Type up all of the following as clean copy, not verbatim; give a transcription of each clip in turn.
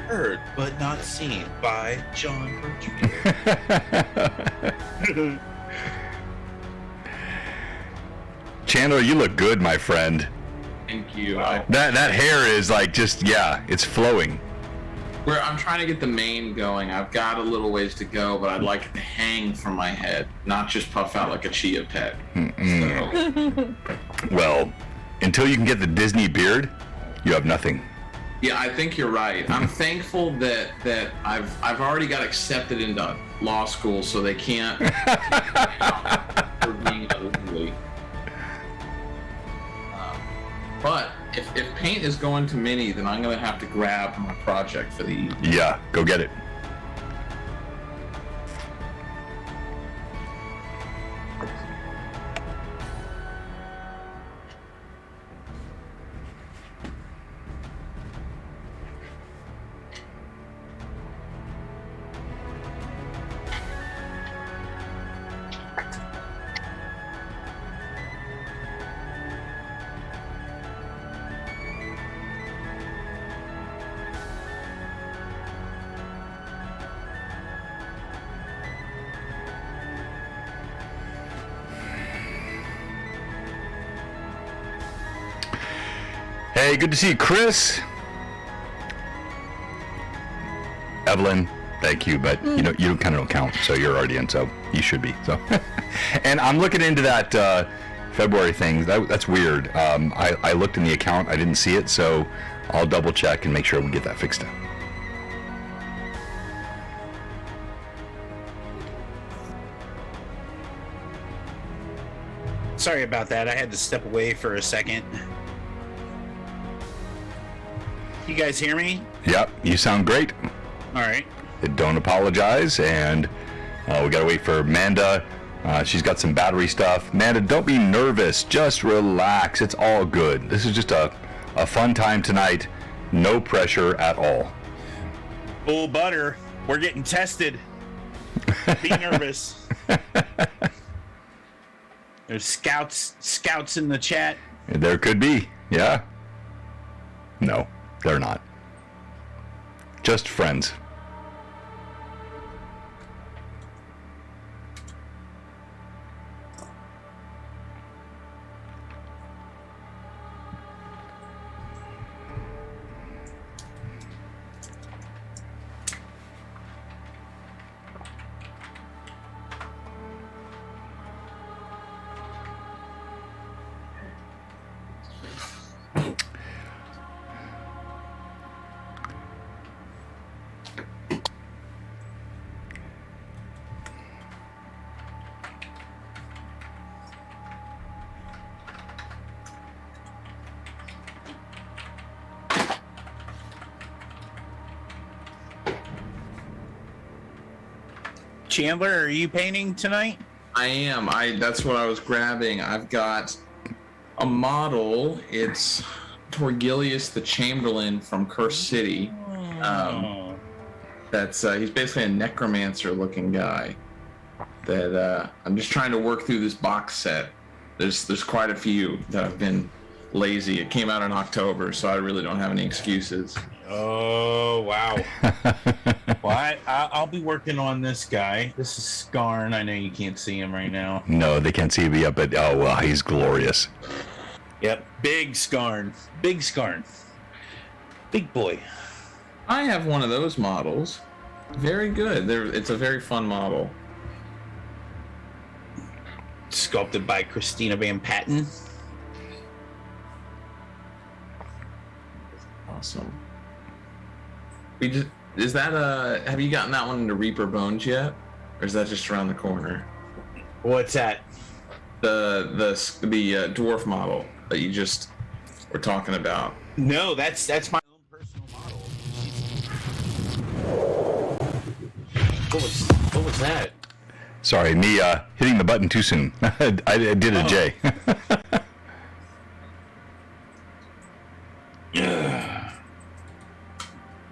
Heard but not seen by John Bertrand. Chandler, you look good, my friend. Thank you. That hair is like just, yeah, it's flowing. I'm trying to get the mane going. I've got a little ways to go, but I'd like it to hang from my head, not just puff out like a chia pet. So. Well, until you can get the Disney beard, you have nothing. Yeah, I think you're right. I'm thankful that I've already got accepted into law school, so they can't for being ugly. But if paint is going to Minnie, then I'm going to have to grab my project for the evening. Yeah, go get it. Hey, good to see you, Chris. Evelyn, thank you, but you kind of don't count, so you're already in, so you should be. So, and I'm looking into that February thing. That's weird. I looked in the account, I didn't see it, so I'll double check and make sure we get that fixed up. Sorry about that. I had to step away for a second. You guys hear me? Yep, you sound great. All right. Don't apologize, and we gotta wait for Amanda. She's got some battery stuff. Amanda, don't be nervous. Just relax. It's all good. This is just a fun time tonight. No pressure at all. Bull butter. We're getting tested. Be nervous. There's scouts in the chat. There could be. Yeah. No, they're not. Just friends. Chandler, are you painting tonight? I am. That's what I was grabbing. I've got a model. It's Torgilius the Chamberlain from Curse City. He's basically a necromancer looking guy. That I'm just trying to work through this box set. There's quite a few that I've been lazy. It came out in October, so I really don't have any excuses. Oh, wow. Well, I'll be working on this guy. This is Skarn. I know you can't see him right now. No, they can't see him yet, but oh, well, he's glorious. Yep, big Skarn. Big Skarn. Big boy. I have one of those models. Very good. It's a very fun model. Sculpted by Christina Van Patten. Awesome. Have you gotten that one into Reaper Bones yet? Or is that just around the corner? What's that? The dwarf model that you just were talking about. No, that's my own personal model. What was that? Sorry, me hitting the button too soon. I did a J.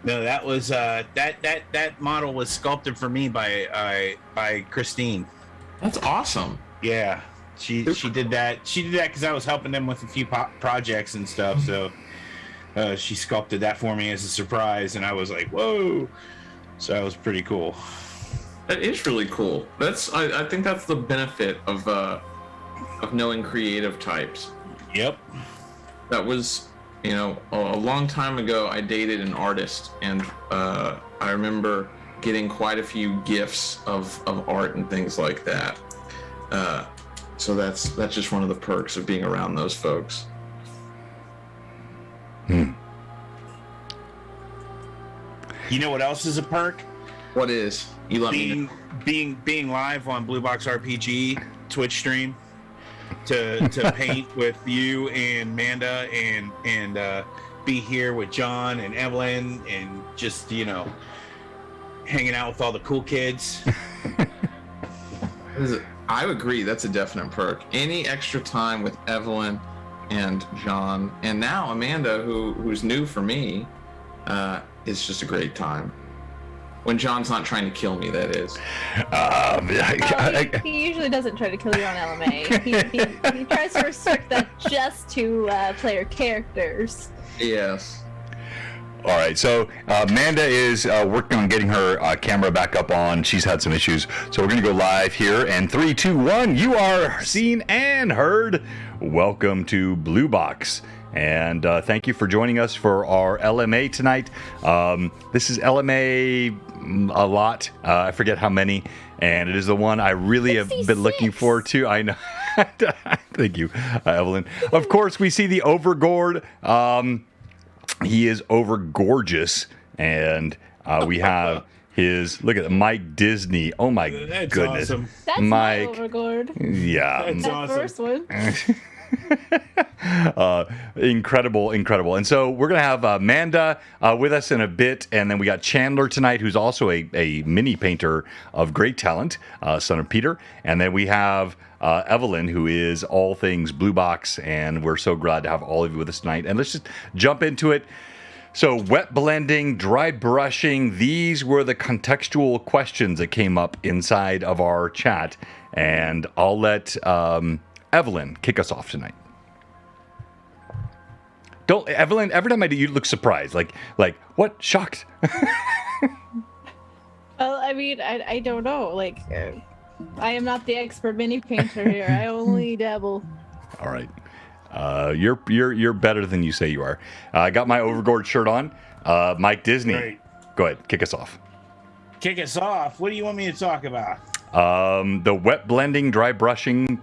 No, that was that model was sculpted for me by Christine. That's awesome. Yeah, she did that. She did that because I was helping them with a few projects and stuff. So she sculpted that for me as a surprise, and I was like, whoa. So that was pretty cool. That is really cool. I think that's the benefit of knowing creative types. Yep. That was, a long time ago. I dated an artist, and I remember getting quite a few gifts of art and things like that. So that's just one of the perks of being around those folks. You know what else is a perk? What is? You let me know. Being live on BlueBoxRPG Twitch stream to paint with you and Amanda and be here with John and Evelyn and just hanging out with all the cool kids. I agree. That's a definite perk. Any extra time with Evelyn and John, and now Amanda, who's new for me, is just a great time. When John's not trying to kill me, that is. He usually doesn't try to kill you on LMA. He tries to restrict that just to player characters. Yes. All right, so Amanda is working on getting her camera back up on. She's had some issues, so we're going to go live here. And 3, 2, 1, you are seen and heard. Welcome to Blue Box. And thank you for joining us for our LMA tonight. This is LMA a lot. I forget how many. And it is the one I really 66. have been looking forward to. I know. Thank you, Evelyn. Of course, we see the Overgord. He is over gorgeous. And we have his, look at Mike Disney. Oh, my That's goodness. awesome. That's Mike. my Overgord. Yeah. That's That awesome. first one. Incredible. And so we're going to have Amanda with us in a bit. And then we got Chandler tonight, who's also a mini painter of great talent, son of Peter. And then we have Evelyn, who is all things Blue Box. And we're so glad to have all of you with us tonight. And let's just jump into it. So wet blending, dry brushing, these were the contextual questions that came up inside of our chat. And I'll let Evelyn kick us off tonight. Don't, Evelyn, every time I do, you look surprised. Like what? Shocked? Well, I mean, I don't know. Like, I am not the expert mini painter here. I only dabble. All right. You're better than you say you are. I got my Overgord shirt on. Mike Disney. Great. Go ahead, kick us off. Kick us off. What do you want me to talk about? The wet blending, dry brushing,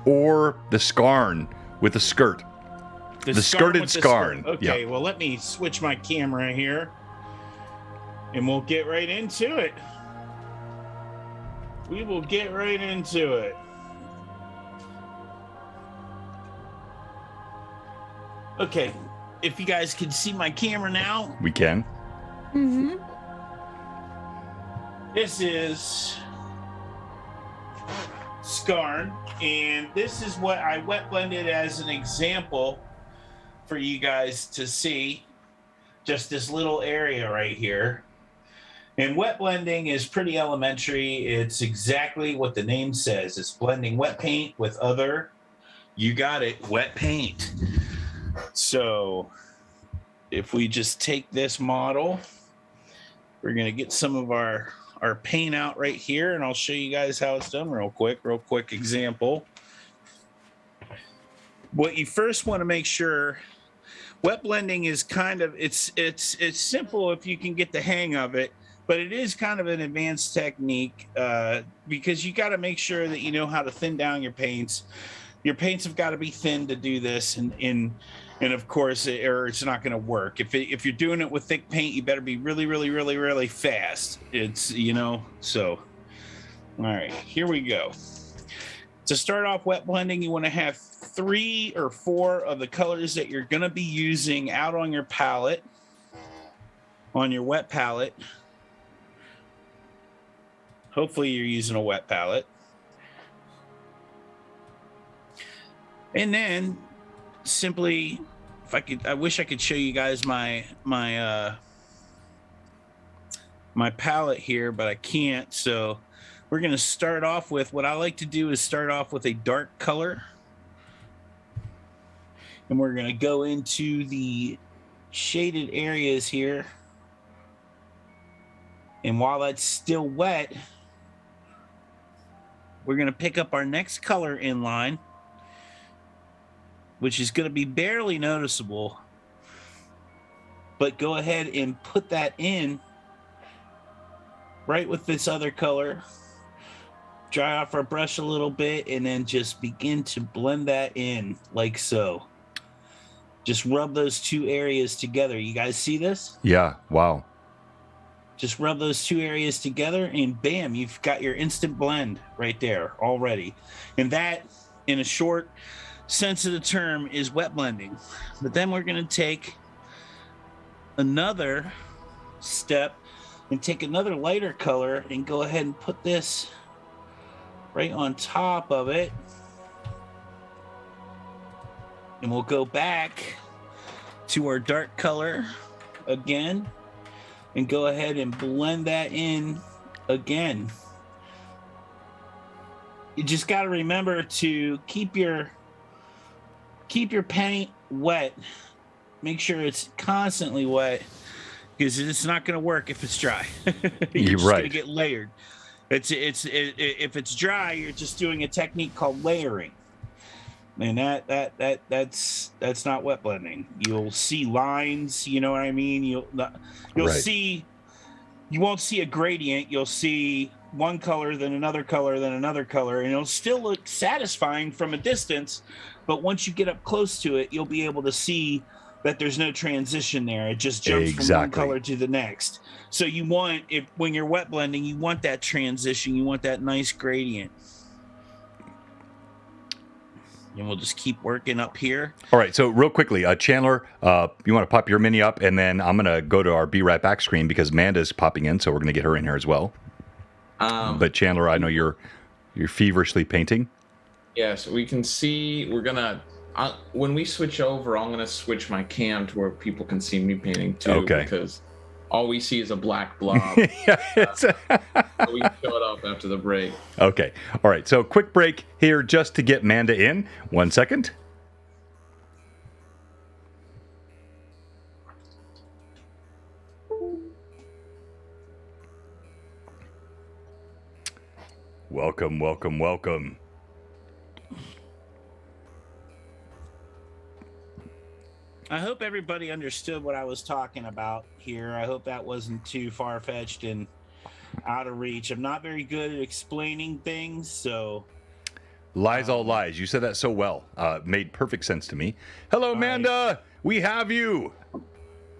or the scarn with the skirt. The skirted scarn. Okay, Yep. well, let me switch my camera here, and we'll get right into it. We will get right into it. Okay, if you guys can see my camera now, We can. Mm-hmm. this is Scarn, and this is what I wet blended as an example for you guys to see. Just this little area right here. And wet blending is pretty elementary. It's exactly what the name says. It's blending wet paint with other, you got it, wet paint. So if we just take this model, we're going to get some of our paint out right here, and I'll show you guys how it's done real quick example. What you first want to make sure, wet blending is kind of, it's simple if you can get the hang of it, but it is kind of an advanced technique because you got to make sure that you know how to thin down your paints. Your paints have got to be thin to do this, and of course, or it's not going to work. If you're doing it with thick paint, you better be really fast. It's, so. All right, here we go. To start off wet blending, you want to have 3 or 4 of the colors that you're going to be using out on your palette, on your wet palette. Hopefully you're using a wet palette. And then simply, I wish I could show you guys my palette here, but I can't. So we're going to start off with, what I like to do is start off with a dark color. And we're going to go into the shaded areas here. And while that's still wet, we're going to pick up our next color in line, which is going to be barely noticeable. But go ahead and put that in right with this other color. Dry off our brush a little bit and then just begin to blend that in like so. Just rub those two areas together. You guys see this? Yeah. Wow. Just rub those two areas together and bam, you've got your instant blend right there already. And that, in a short sense of the term, is wet blending. But then we're going to take another step and take another lighter color and go ahead and put this right on top of it. And we'll go back to our dark color again and go ahead and blend that in again. You just got to remember to keep your paint wet. Make sure it's constantly wet because it's not going to work if it's dry. You're just going to get layered. If it's dry, you're just doing a technique called layering. And that's not wet blending. You'll see lines, you know what I mean? You'll see, you won't see a gradient. You'll see one color, then another color, then another color, and it'll still look satisfying from a distance. But once you get up close to it, you'll be able to see that there's no transition there. It just jumps from one color to the next. So you want, when you're wet blending, you want that transition. You want that nice gradient. And we'll just keep working up here. All right, so real quickly, Chandler, you want to pop your mini up, and then I'm going to go to our Be Right Back screen because Amanda's popping in, so we're going to get her in here as well. But Chandler, I know you're feverishly painting. Yes, we can see. We're going to, when we switch over, I'm going to switch my cam to where people can see me painting too. Okay. Because all we see is a black blob. So we can show it up after the break. Okay. All right. So quick break here just to get Amanda in. 1 second. Welcome, welcome, welcome. I hope everybody understood what I was talking about here. I hope that wasn't too far-fetched and out of reach. I'm not very good at explaining things, so... Lies all lies. You said that so well. Made perfect sense to me. Hello, Amanda. Right. We have you.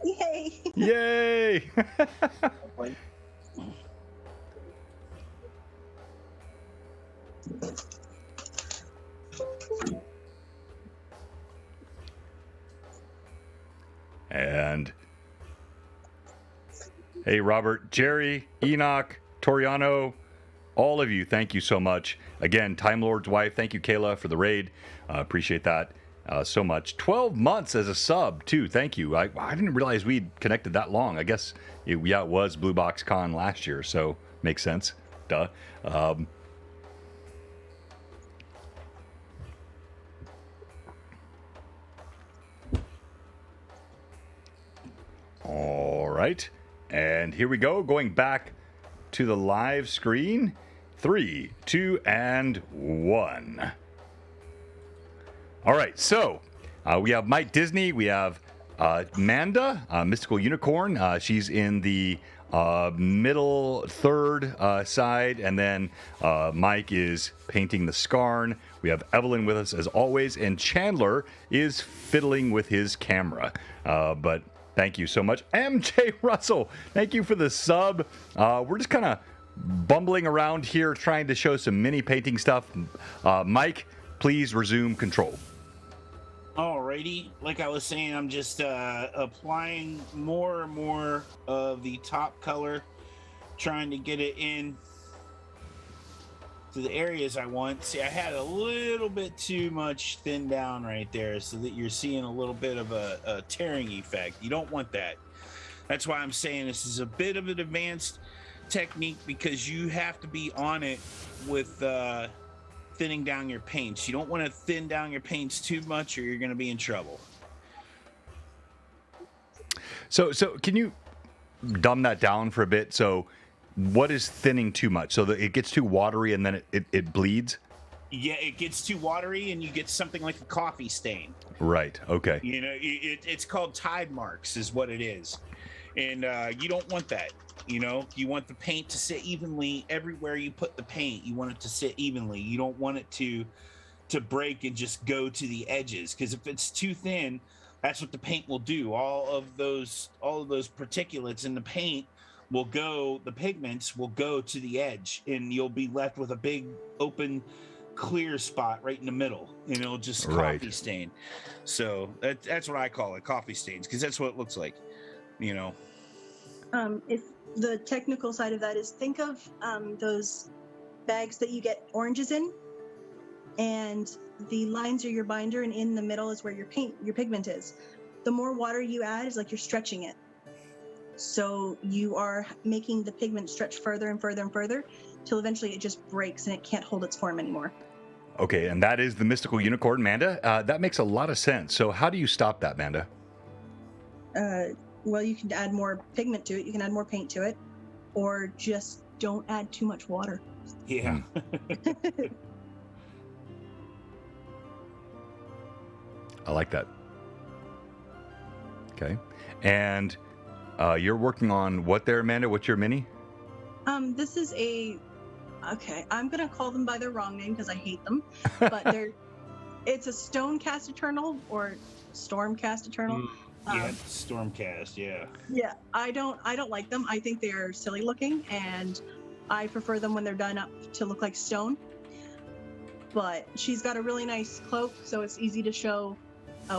Yay. Yay. And hey, Robert, Jerry, Enoch, Toriano, all of you, thank you so much. Again, Time Lord's wife, thank you, Kayla, for the raid. Appreciate that so much. 12 months as a sub, too. Thank you. I didn't realize we'd connected that long. I guess, it was Blue Box Con last year, so makes sense. Duh. All right, and here we go, going back to the live screen. 3, 2, and 1. All right, so we have Mike Disney, we have Amanda, Mystical Unicorn. She's in the middle third side, and then Mike is painting the Scarn. We have Evelyn with us as always, and Chandler is fiddling with his camera. But thank you so much. MJ Russell, thank you for the sub. We're just kind of bumbling around here trying to show some mini painting stuff. Mike, please resume control. Alrighty, like I was saying, I'm just applying more and more of the top color, trying to get it in to the areas I want. See, I had a little bit too much thinned down right there, so that you're seeing a little bit of a tearing effect. You don't want that. That's why I'm saying this is a bit of an advanced technique, because you have to be on it with thinning down your paints. You don't want to thin down your paints too much, or you're going to be in trouble. So can you dumb that down for a bit? So what is thinning too much? So that it gets too watery and then it bleeds? Yeah, it gets too watery and you get something like a coffee stain. Right. Okay. You know, it's called tide marks is what it is. And you don't want that. You know, you want the paint to sit evenly everywhere you put the paint. You want it to sit evenly. You don't want it to break and just go to the edges, because if it's too thin, that's what the paint will do. All of those particulates in the paint the pigments will go to the edge, and you'll be left with a big open clear spot right in the middle, and it'll just coffee stain. So that's what I call it, coffee stains, because that's what it looks like, you know. If the technical side of that is, think of those bags that you get oranges in, and the lines are your binder, and in the middle is where your pigment is. The more water you add is like you're stretching it. So you are making the pigment stretch further and further and further till eventually it just breaks and it can't hold its form anymore. Okay, and that is the mystical unicorn, Manda. That makes a lot of sense. So how do you stop that, Manda? Well, you can add more pigment to it, you can add more paint to it, or just don't add too much water. Yeah. I like that. Okay. And you're working on what there, Amanda? What's your mini? This is okay, I'm gonna call them by their wrong name because I hate them, but it's a stone cast eternal or storm cast eternal. Yeah, Stormcast, yeah. Yeah, I don't like them. I think they're silly looking, and I prefer them when they're done up to look like stone. But she's got a really nice cloak, so it's easy to show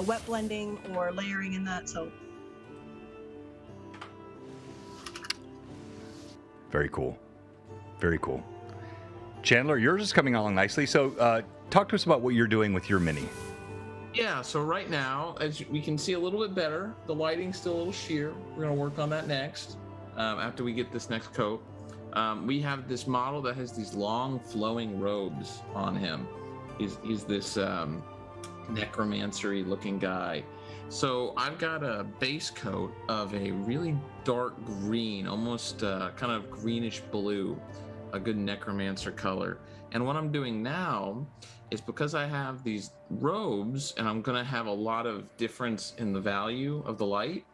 wet blending or layering in that. So very cool. Very cool. Chandler, yours is coming along nicely. So talk to us about what you're doing with your mini. Yeah, so right now, as we can see a little bit better, the lighting's still a little sheer. We're going to work on that next, after we get this next coat. We have this model that has these long flowing robes on him. He's this necromancer-y looking guy. So I've got a base coat of a really dark green, almost kind of greenish blue, a good necromancer color. And what I'm doing now is, because I have these robes and I'm going to have a lot of difference in the value of the light,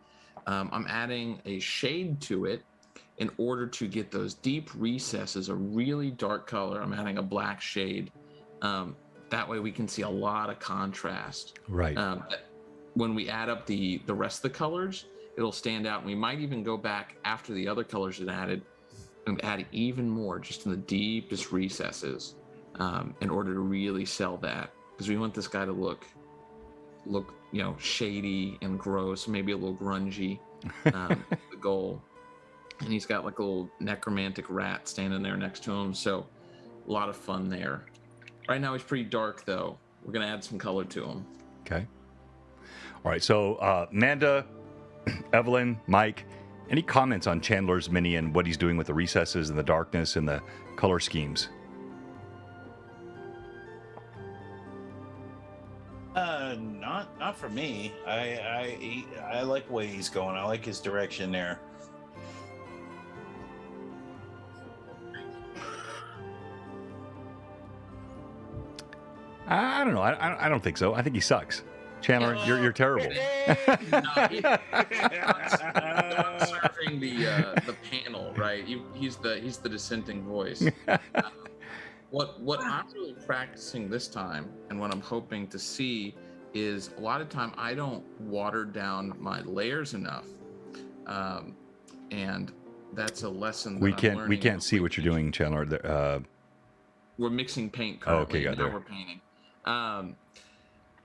I'm adding a shade to it in order to get those deep recesses, a really dark color. I'm adding a black shade. That way we can see a lot of contrast. Right. When we add up the rest of the colors, it'll stand out. And we might even go back after the other colors are added and add even more just in the deepest recesses, in order to really sell that, because we want this guy to look shady and gross, maybe a little grungy. The goal. And he's got like a little necromantic rat standing there next to him, so a lot of fun there. Right now he's pretty dark though. We're gonna add some color to him. Okay. All right. So Amanda, Evelyn, Mike, any comments on Chandler's mini and what he's doing with the recesses and the darkness and the color schemes? Not for me. I like the way he's going. I like his direction there. I don't know. I don't think so. I think he sucks. Chandler, you're terrible. Not serving the panel, right? He's the dissenting voice. What I'm really practicing this time, and what I'm hoping to see, is a lot of time I don't water down my layers enough, and that's a lesson that we can't see what you're doing, Chandler. We're mixing paint currently. Okay, now we're painting.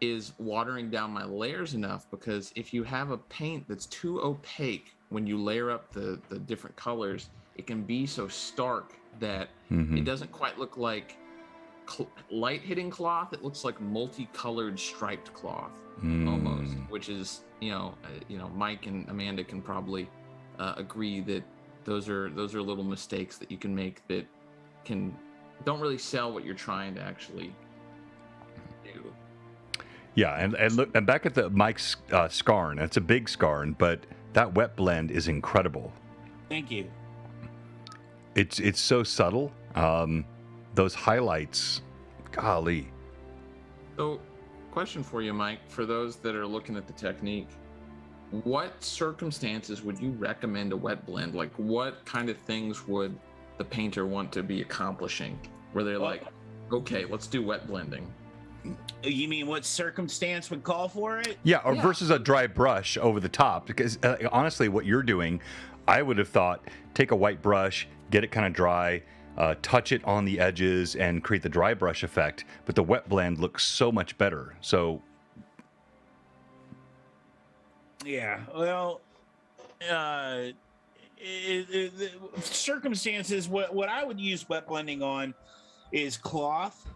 Is watering down my layers enough, because if you have a paint that's too opaque when you layer up the different colors, it can be so stark that it doesn't quite look like light hitting cloth. It looks like multicolored striped cloth almost, which is Mike and Amanda can probably agree that those are little mistakes that you can make that don't really sell what you're trying to actually do. Yeah, and look, and back at the Mike's scarn. It's a big scarn, but that wet blend is incredible. Thank you. It's so subtle. Those highlights, golly. So, question for you, Mike, for those that are looking at the technique, what circumstances would you recommend a wet blend? Like, what kind of things would the painter want to be accomplishing? Where they're like, okay, let's do wet blending. You mean what circumstance would call for it? Yeah, or versus a dry brush over the top. Because honestly, what you're doing, I would have thought, take a white brush, get it kind of dry, touch it on the edges, and create the dry brush effect. But the wet blend looks so much better. So, yeah. Well, circumstances. What I would use wet blending on is cloth.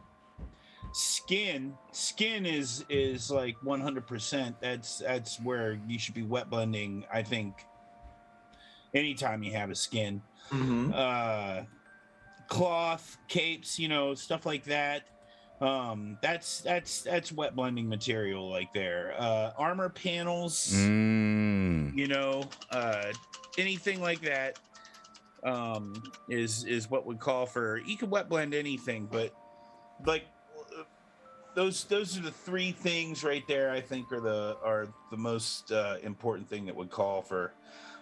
Skin is like 100%. That's where you should be wet blending. I think anytime you have a skin, cloth, capes, stuff like that. That's wet blending material like there. Armor panels, anything like that is what would call for. You can wet blend anything, but like. Those are the three things right there. I think are the most important thing that would call for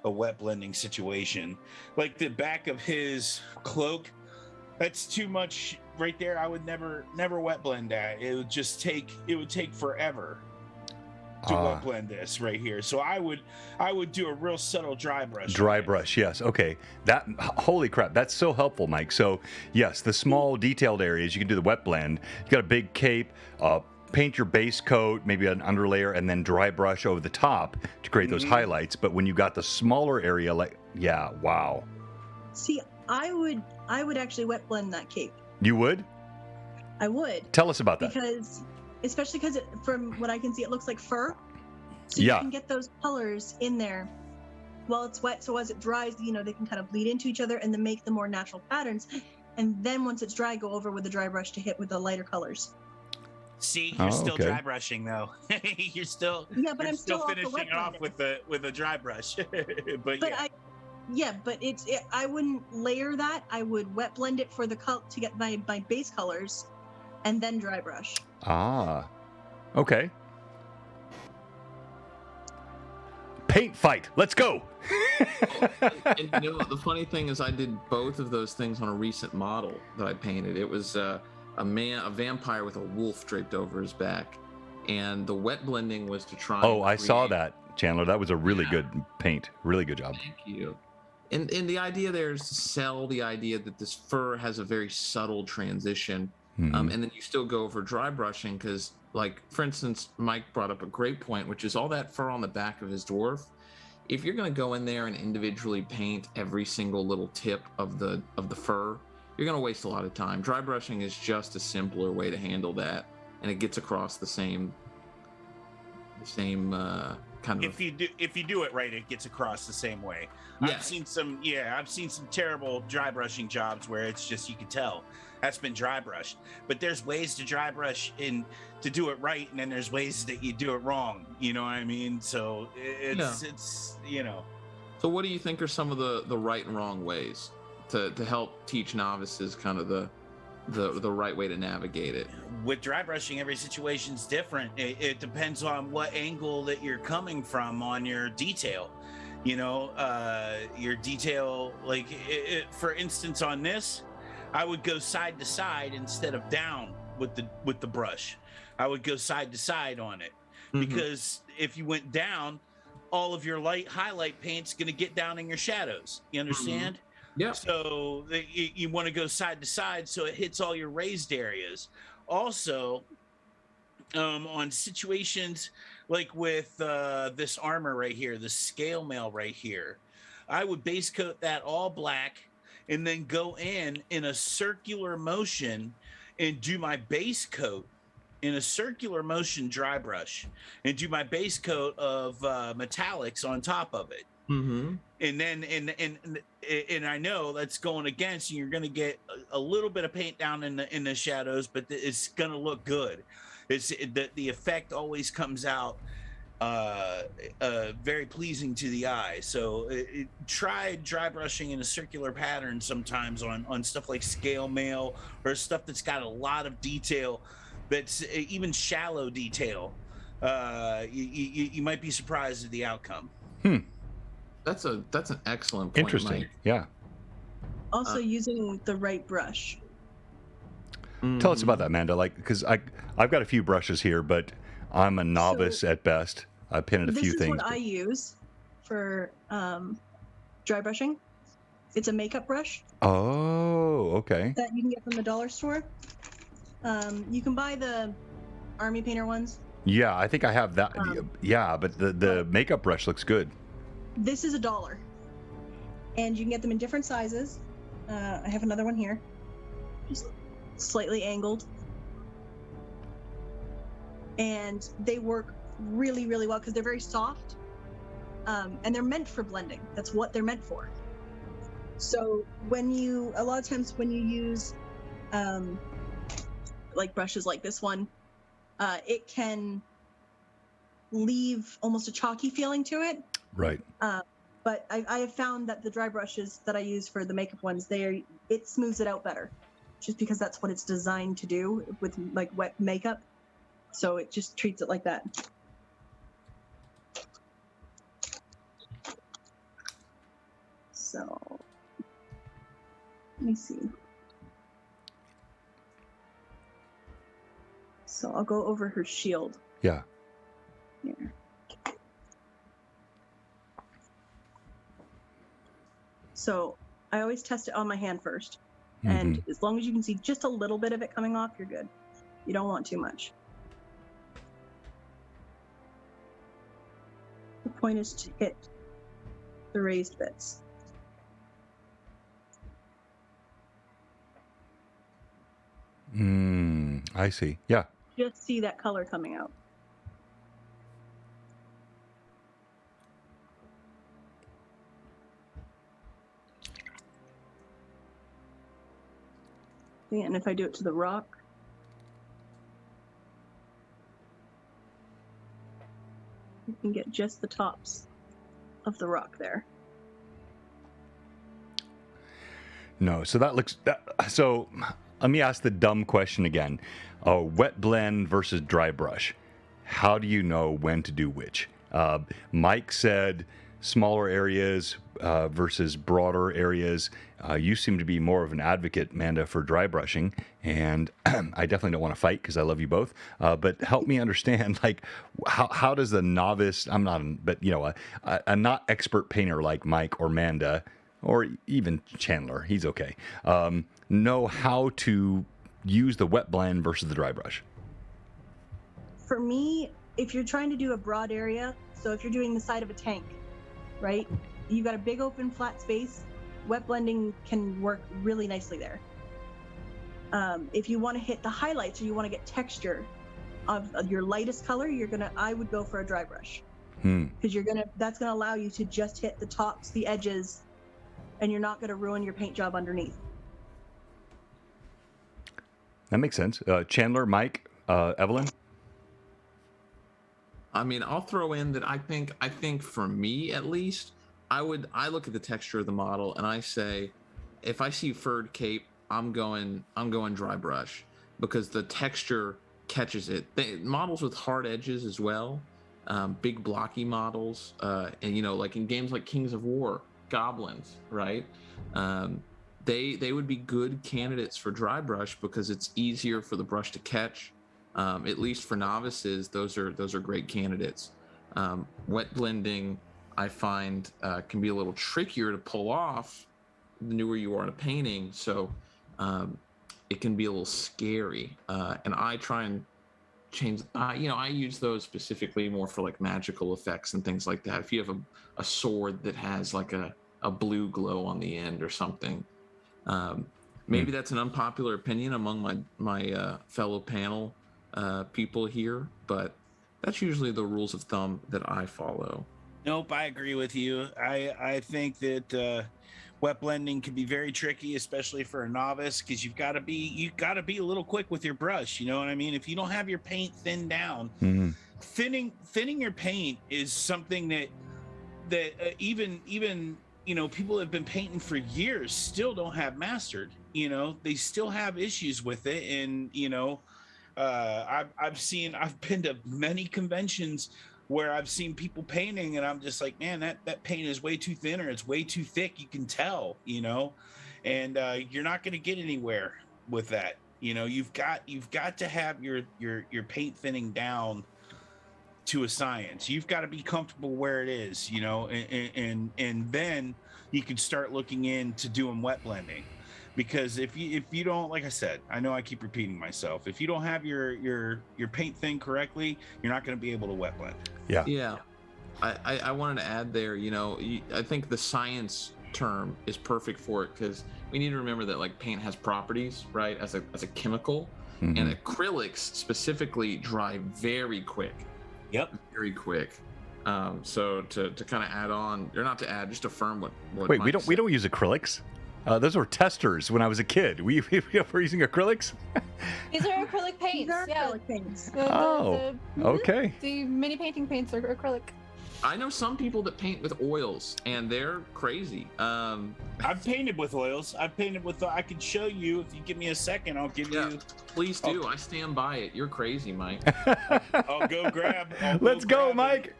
a wet blending situation. Like the back of his cloak, that's too much right there. I would never wet blend that. It would take forever to wet blend this right here. So I would do a real subtle dry brush. Dry brush, yes. Okay. That, holy crap, that's so helpful, Mike. So yes, the small detailed areas, you can do the wet blend. You got a big cape, paint your base coat, maybe an underlayer, and then dry brush over the top to create those highlights. But when you got the smaller area, wow. See, I would actually wet blend that cape. You would? I would. Tell us about that. Especially because from what I can see, it looks like fur. So you can get those colors in there while it's wet. So as it dries, they can kind of bleed into each other and then make the more natural patterns. And then once it's dry, go over with the dry brush to hit with the lighter colors. See, you're still dry brushing though. You're still but I'm still finishing off with a dry brush. I wouldn't layer that. I would wet blend it for the to get my base colors, and then dry brush. Ah, okay. Paint fight. Let's go. And the funny thing is, I did both of those things on a recent model that I painted. It was a vampire with a wolf draped over his back, and the wet blending was to try. Oh, I saw that, Chandler. That was a really good paint. Really good job. Thank you. And the idea there is to sell the idea that this fur has a very subtle transition. And then you still go over dry brushing because, like, for instance, Mike brought up a great point, which is all that fur on the back of his dwarf. If you're going to go in there and individually paint every single little tip of the fur, you're going to waste a lot of time. Dry brushing is just a simpler way to handle that, and it gets across the same kind of. If you do it right, it gets across the same way. Yes. I've seen some terrible dry brushing jobs where it's just, you can tell that's been dry brushed. But there's ways to dry brush and to do it right, and then there's ways that you do it wrong. You know what I mean? So it's. So what do you think are some of the right and wrong ways to help teach novices kind of the right way to navigate it? With dry brushing, every situation's different. It depends on what angle that you're coming from on your detail. Your detail, like for instance, on this, I would go side to side instead of down with the brush. I would go side to side on it because if you went down, all of your light highlight paint's going to get down in your shadows. You understand? Yeah. So you want to go side to side so it hits all your raised areas. Also, on situations like with this armor right here, the scale mail right here, I would base coat that all black and then go in a circular motion and do my base coat in a circular motion dry brush and do my base coat of metallics on top of it. And then and I know that's going against you. You're going to get a little bit of paint down in the shadows, but it's going to look good. It's the effect always comes out very pleasing to the eye. So try dry brushing in a circular pattern sometimes on stuff like scale mail or stuff that's got a lot of detail, that's even shallow detail. You might be surprised at the outcome. That's an excellent point, Interesting. Mike. Yeah. Also, using the right brush. Tell us about that, Amanda. Like, because I've got a few brushes here, but I'm a novice at best. I painted a few things. This is what I use for dry brushing. It's a makeup brush. Oh, okay. That you can get from the dollar store. You can buy the army painter ones. Yeah, I think I have that. Yeah, but the makeup brush looks good. This is $1, and you can get them in different sizes. I have another one here, just slightly angled, and they work really, really well because they're very soft, and they're meant for blending. That's what they're meant for. So a lot of times when you use like brushes like this one, it can leave almost a chalky feeling to it. Right. But I have found that the dry brushes that I use for the makeup ones, it smooths it out better, just because that's what it's designed to do with like wet makeup. So it just treats it like that. So let me see. So I'll go over her shield. Yeah. Here. So I always test it on my hand first. And as long as you can see just a little bit of it coming off, you're good. You don't want too much. The point is to hit the raised bits. I see. Yeah. Just see that color coming out. Yeah, and if I do it to the rock, you can get just the tops of the rock there. No, so that looks. So let me ask the dumb question again. Wet blend versus dry brush. How do you know when to do which? Mike said smaller areas versus broader areas. You seem to be more of an advocate, Amanda, for dry brushing, and I definitely don't want to fight because I love you both. But help me understand, like, how does a novice, but a not expert painter like Mike or Amanda, or even Chandler, he's okay, know how to use the wet blend versus the dry brush? For me, if you're trying to do a broad area, so if you're doing the side of a tank, right? You've got a big open flat space. Wet blending can work really nicely there. If you want to hit the highlights or you want to get texture of your lightest color, I would go for a dry brush. Because that's gonna allow you to just hit the tops, the edges, and you're not gonna ruin your paint job underneath. That makes sense. Chandler, Mike, Evelyn? I mean, I'll throw in that I think for me at least, I look at the texture of the model and I say, if I see furred cape, I'm going dry brush, because the texture catches it. Models with hard edges as well, big blocky models, and like in games like Kings of War, goblins, right? They would be good candidates for dry brush because it's easier for the brush to catch. At least for novices, those are great candidates. Wet blending, I find, can be a little trickier to pull off the newer you are in a painting, so it can be a little scary. And I try and change. I use those specifically more for like magical effects and things like that. If you have a sword that has like a blue glow on the end or something, maybe that's an unpopular opinion among my fellow panel people here, but that's usually the rules of thumb that I follow. Nope, I agree with you. I think that Wet blending can be very tricky, especially for a novice, because you got to be a little quick with your brush. You know what I mean? If you don't have your paint thinned down, thinning your paint is something that even people that have been painting for years still don't have mastered. They still have issues with it, and I've been to many conventions where I've seen people painting, and I'm just like, man, that paint is way too thin, or it's way too thick. You can tell, and you're not going to get anywhere with that. You've got to have your paint thinning down to a science. You've got to be comfortable where it is, and then you can start looking into doing wet blending. Because if you don't, like I said, I know I keep repeating myself, if you don't have your paint thin correctly, you're not going to be able to wet blend. Yeah. I wanted to add there, I think the science term is perfect for it, because we need to remember that like paint has properties, right, as a chemical, and acrylics specifically dry very quick. Yep. Very quick. So to kind of add on, or not to add, just affirm what Wait, Mike we don't use acrylics. Those were testers when I was a kid. We were using acrylics. These are acrylic paints. These are Yeah. acrylic paints. Okay. The mini painting paints are acrylic. I know some people that paint with oils, and they're crazy. I've painted with oils. I can show you if you give me a second. I'll give you. Please do. I stand by it. You're crazy, Mike. I'll go grab. Let's go, grab Mike.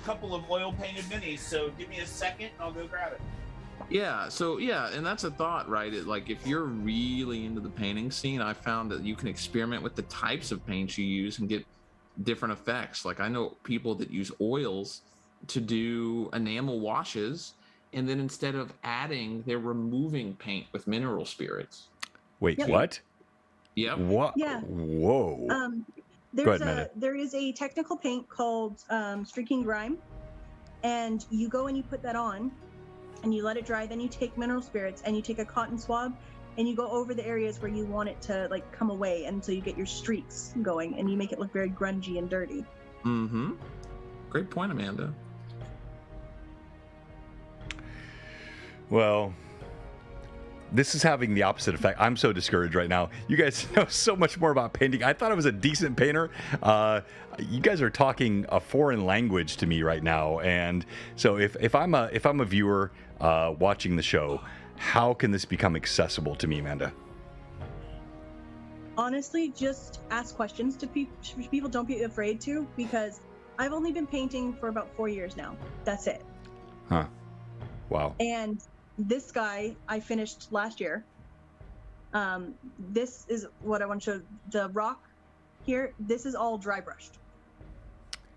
Couple of oil painted minis. So give me a second. I'll go grab it. Yeah, so and that's a thought, right? Like if you're really into the painting scene, I found that you can experiment with the types of paints you use and get different effects. Like I know people that use oils to do enamel washes, and then instead of adding, they're removing paint with mineral spirits. Wait, Yep. what? Yep. What? Yeah. Whoa. There is a technical paint called streaking grime, and you go and you put that on and you let it dry. Then you take mineral spirits and you take a cotton swab and you go over the areas where you want it to like come away, and so you get your streaks going and you make it look very grungy and dirty. Great point, Amanda. Well, this is having the opposite effect. I'm so discouraged right now. You guys know so much more about painting. I thought I was a decent painter. You guys are talking a foreign language to me right now, and so if I'm a viewer watching the show, how can this become accessible to me, Amanda? Honestly, just ask questions to people. Don't be afraid to, because I've only been painting for about 4 years now. That's it. Huh. Wow. And this guy I finished last year. This is what I want to show. The rock here, this is all dry brushed.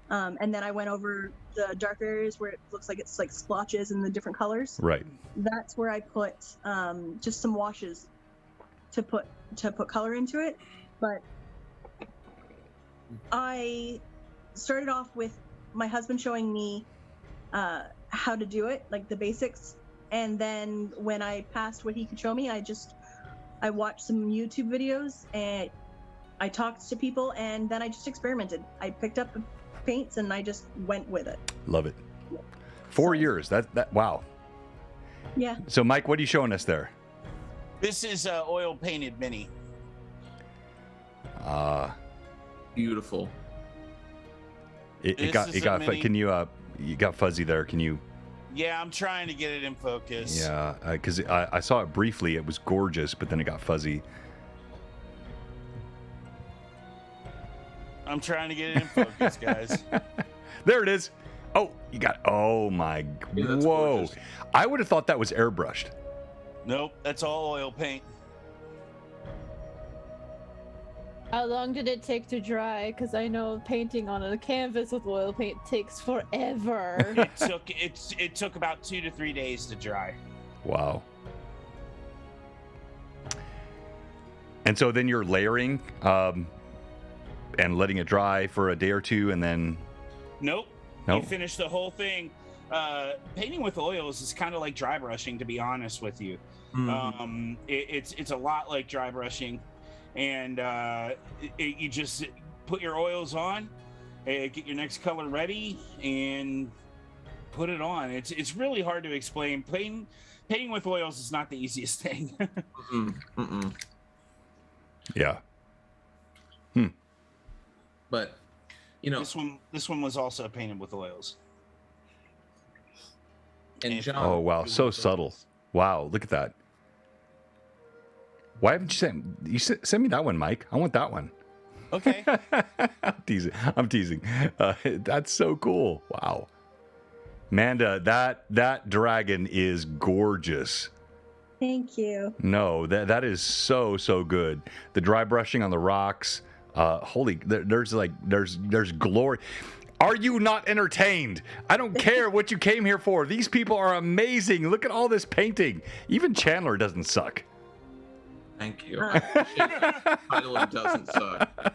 And then I went over the dark areas where it looks like it's like splotches in the different colors. Right. That's where I put just some washes to put color into it. But I started off with my husband showing me how to do it, like the basics. And then when I passed what he could show me, I watched some YouTube videos and I talked to people, and then I just experimented. I picked up paints and I just went with it. Love it. 4 years. That wow. Yeah. So Mike, what are you showing us there? This is oil painted mini. Beautiful. It got mini. can you got fuzzy there. Can you? Yeah, I'm trying to get it in focus. Yeah, because I saw it briefly. It was gorgeous, but then it got fuzzy. I'm trying to get it in focus, guys. There it is. Oh, you got. Oh my. Yeah, that's whoa. gorgeous. I would have thought that was airbrushed. Nope, that's all oil paint. How long did it take to dry? Because I know painting on a canvas with oil paint takes forever. It took about 2 to 3 days to dry. Wow. And so then you're layering and letting it dry for a day or two, and then. Nope. Nope. You finish the whole thing. Painting with oils is kind of like dry brushing, to be honest with you. It's a lot like dry brushing, and you just put your oils on, get your next color ready, and put it on. It's really hard to explain. Painting with oils is not the easiest thing. Yeah. But you know, this one was also painted with oils. and John, Oh wow, so subtle. Wow, look at that. Why haven't you send me that one, Mike? I want that one. Okay. I'm teasing. That's so cool. Wow. Manda, that dragon is gorgeous. Thank you. No, that is so good. The dry brushing on the rocks. There's glory. Are you not entertained? I don't care what you came here for. These people are amazing. Look at all this painting. Even Chandler doesn't suck. thank you. I appreciate that. Title It doesn't suck.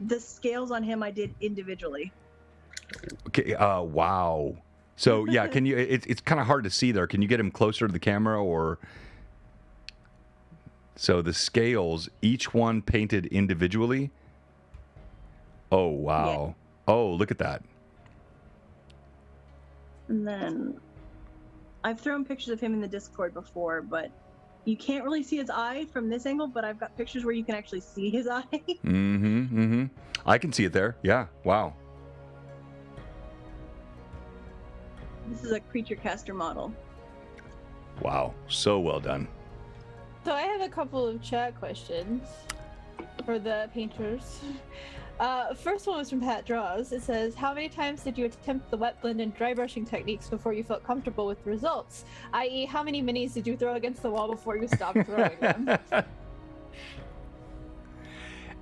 The scales on him I did individually. Okay. Wow. So yeah, can you? It's kind of hard to see there. Can you get him closer to the camera or? So the scales, each one painted individually. Oh wow. Yeah. Oh, look at that. And then I've thrown pictures of him in the Discord before, but you can't really see his eye from this angle, but I've got pictures where you can actually see his eye. I can see it there. Yeah. Wow. This is a creature caster model. Wow. So well done. So I have a couple of chat questions for the painters. First one was from Pat Draws. It says, how many times did you attempt the wet blend and dry brushing techniques before you felt comfortable with the results? I.e., how many minis did you throw against the wall before you stopped throwing them?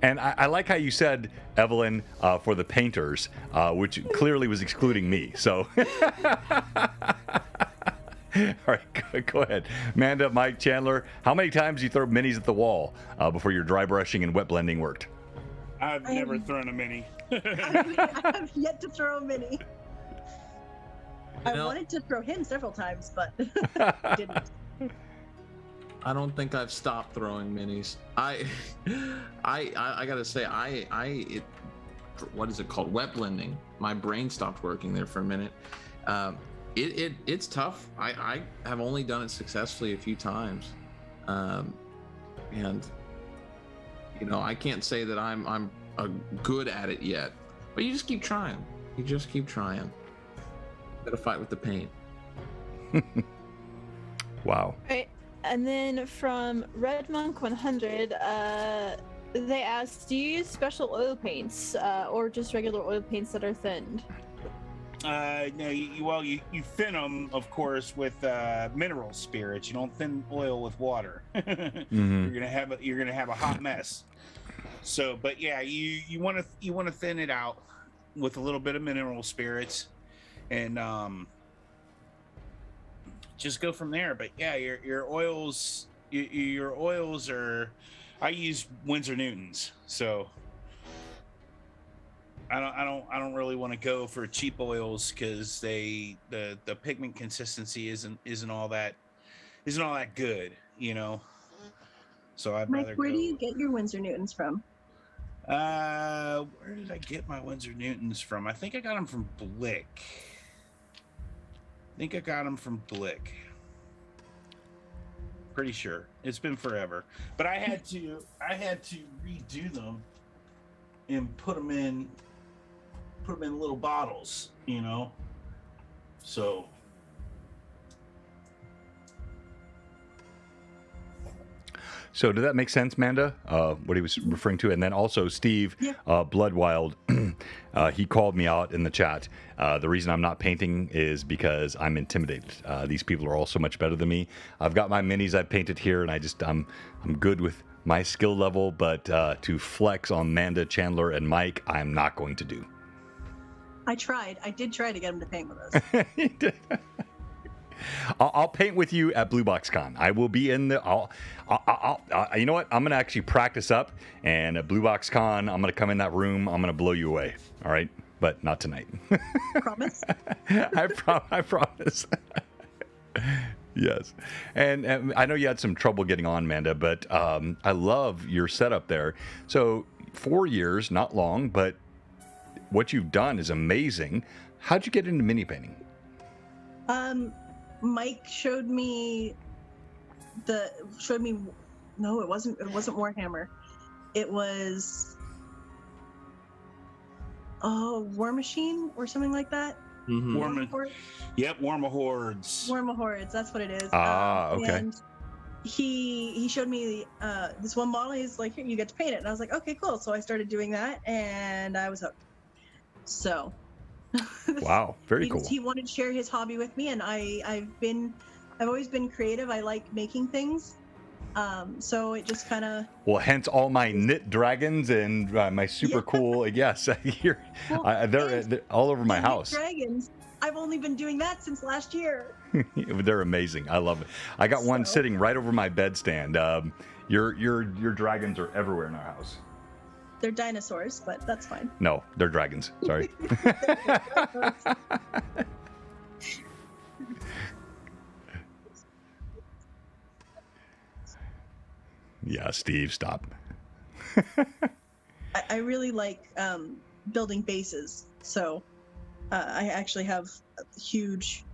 And I like how you said, Evelyn, for the painters, which clearly was excluding me. So, all right, go ahead. Amanda, Mike, Chandler, how many times did you throw minis at the wall before your dry brushing and wet blending worked? I've never thrown a mini. I have yet to throw a mini. I wanted to throw him several times, but I didn't. I don't think I've stopped throwing minis. I gotta say, what is it called? Wet blending. My brain stopped working there for a minute. It's tough. I have only done it successfully a few times, and you know, I can't say that I'm good at it yet. But you just keep trying. You just keep trying. Gotta fight with the paint. Wow. Right. And then from Red Monk 100, they asked, do you use special oil paints or just regular oil paints that are thinned? No, you thin them, of course, with mineral spirits. You don't thin oil with water. You're gonna have a hot mess. So, but yeah, you want to thin it out with a little bit of mineral spirits, and just go from there. But yeah, your oils, your oils are. I use Winsor Newtons, so I don't really want to go for cheap oils because the pigment consistency isn't all that good, you know. So I'd rather. Mike, where do you get your Winsor Newtons from? Where did I get my Winsor Newtons from? I think I got them from Blick. Pretty sure. It's been forever. But I had to redo them and put them in little bottles, you know. So So did that make sense, Manda? What he was referring to, and then also Steve, Bloodwild, he called me out in the chat. The reason I'm not painting is because I'm intimidated. These people are all so much better than me. I've got my minis I've painted here, and I'm good with my skill level, but to flex on Manda, Chandler, and Mike, I'm not going to do. I did try to get him to paint with us. He did. I'll paint with you at BlueBoxCon. I will be in the. I'll you know what? I'm gonna actually practice up, and at BlueBoxCon, I'm gonna come in that room. I'm gonna blow you away. All right, but not tonight. Promise? I promise. Yes, and I know you had some trouble getting on, Manda, but I love your setup there. So 4 years, not long, but what you've done is amazing. How'd you get into mini painting? Mike showed me. No, it wasn't Warhammer. It was War Machine or something like that. Warma, Horde? yep, Warma Hordes. Warma Hordes, that's what it is. Okay. And he showed me this one model. He's like, here, you get to paint it, and I was like, okay, cool. So I started doing that, and I was hooked. So. Wow, very cool. He wanted to share his hobby with me, and I've always been creative. I like making things. So it just kind of. Well, hence all my knit dragons and my super cool. Yes, here they're all over my house. Dragons. I've only been doing that since last year. They're amazing. I love it. I got one sitting right over my bedstand. Your dragons are everywhere in our house. They're dinosaurs, but that's fine. No, they're dragons. Sorry. Yeah, Steve, stop. I really like building bases, so I actually have huge